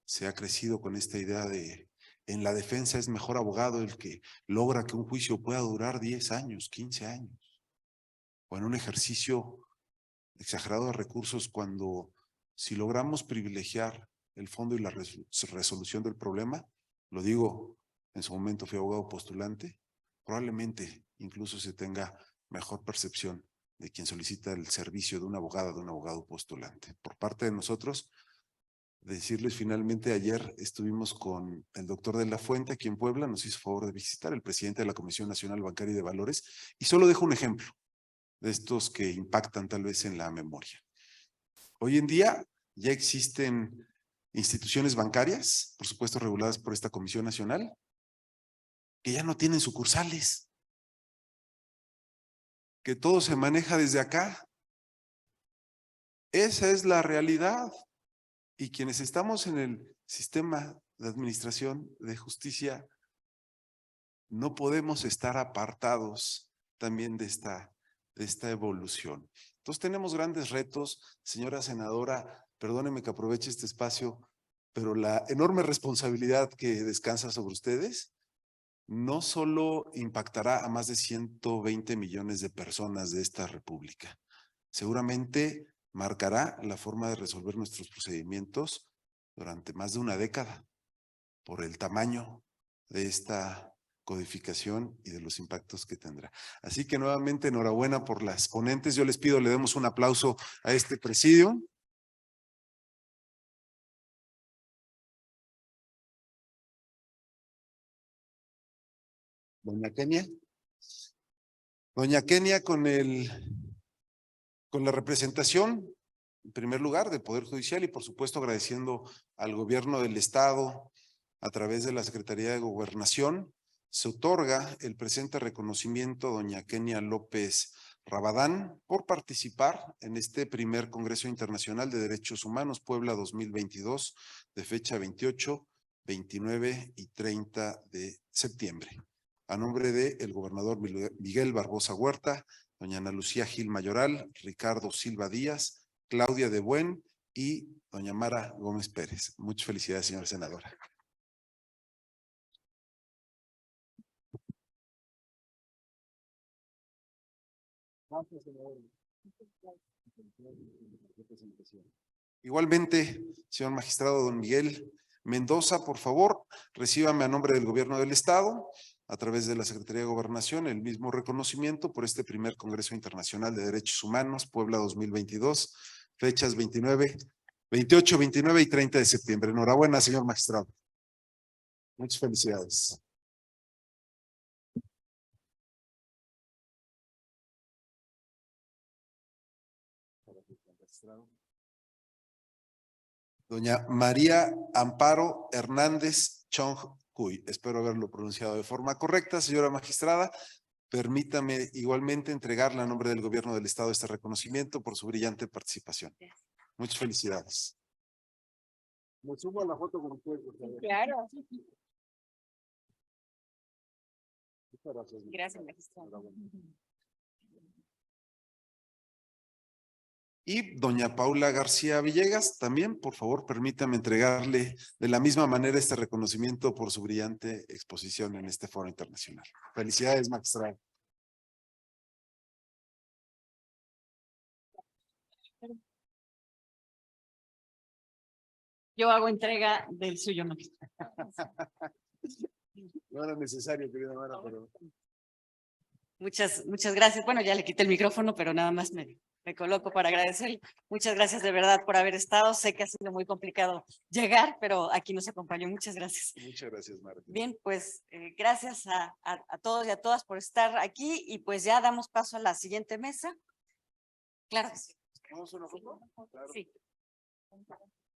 se ha crecido con esta idea de en la defensa es mejor abogado el que logra que un juicio pueda durar 10 años, 15 años, o en un ejercicio exagerado de recursos, cuando si logramos privilegiar el fondo y la resolución del problema, lo digo, en su momento fui abogado postulante, probablemente incluso se tenga mejor percepción de quien solicita el servicio de una abogada, de un abogado postulante. Por parte de nosotros, decirles finalmente, ayer estuvimos con el doctor de la Fuente aquí en Puebla, nos hizo favor de visitar, el presidente de la Comisión Nacional Bancaria y de Valores, y solo dejo un ejemplo de estos que impactan tal vez en la memoria. Hoy en día ya existen instituciones bancarias, por supuesto reguladas por esta Comisión Nacional, que ya no tienen sucursales, que todo se maneja desde acá. Esa es la realidad. Y quienes estamos en el sistema de administración de justicia, no podemos estar apartados también de esta evolución. Entonces tenemos grandes retos. Señora senadora, perdóneme que aproveche este espacio, pero la enorme responsabilidad que descansa sobre ustedes no solo impactará a más de 120 millones de personas de esta república, seguramente marcará la forma de resolver nuestros procedimientos durante más de una década por el tamaño de esta codificación y de los impactos que tendrá. Así que nuevamente enhorabuena por las ponentes. Yo les pido le demos un aplauso a este presidio. Doña Kenia. Doña Kenia con la representación, en primer lugar, del Poder Judicial y por supuesto agradeciendo al gobierno del estado a través de la Secretaría de Gobernación, se otorga el presente reconocimiento a doña Kenia López Rabadán por participar en este primer Congreso Internacional de Derechos Humanos Puebla 2022 de fecha 28, 29 y 30 de septiembre. A nombre del gobernador Miguel Barbosa Huerta, doña Ana Lucía Gil Mayoral, Ricardo Silva Díaz, Claudia de Buen y doña Mara Gómez Pérez. Muchas felicidades, señora senadora. Gracias, senadora. Igualmente, señor magistrado don Miguel Mendoza, por favor, recíbame a nombre del Gobierno del Estado, a través de la Secretaría de Gobernación, el mismo reconocimiento por este primer Congreso Internacional de Derechos Humanos, Puebla 2022, fechas 28, 29 y 30 de septiembre. Enhorabuena, señor magistrado. Muchas felicidades. Doña María Amparo Hernández Chong-Cuy. Espero haberlo pronunciado de forma correcta, señora magistrada. Permítame igualmente entregarle a nombre del Gobierno del Estado este reconocimiento por su brillante participación. Muchas felicidades. Me sumo a la foto con usted. Claro. Muchas gracias. Gracias, magistrado. Y doña Paula García Villegas, también, por favor, permítame entregarle de la misma manera este reconocimiento por su brillante exposición en este foro internacional. Felicidades, magistrado. Yo hago entrega del suyo, magistrado. No era necesario, querida Mara, pero... Muchas gracias. Bueno, ya le quité el micrófono, pero nada más me coloco para agradecer. Muchas gracias de verdad por haber estado. Sé que ha sido muy complicado llegar, pero aquí nos acompañó. Muchas gracias. Muchas gracias, Mara. Bien, pues gracias a todos y a todas por estar aquí y pues ya damos paso a la siguiente mesa. Claro que sí. ¿Vamos a una foto? Claro. Sí.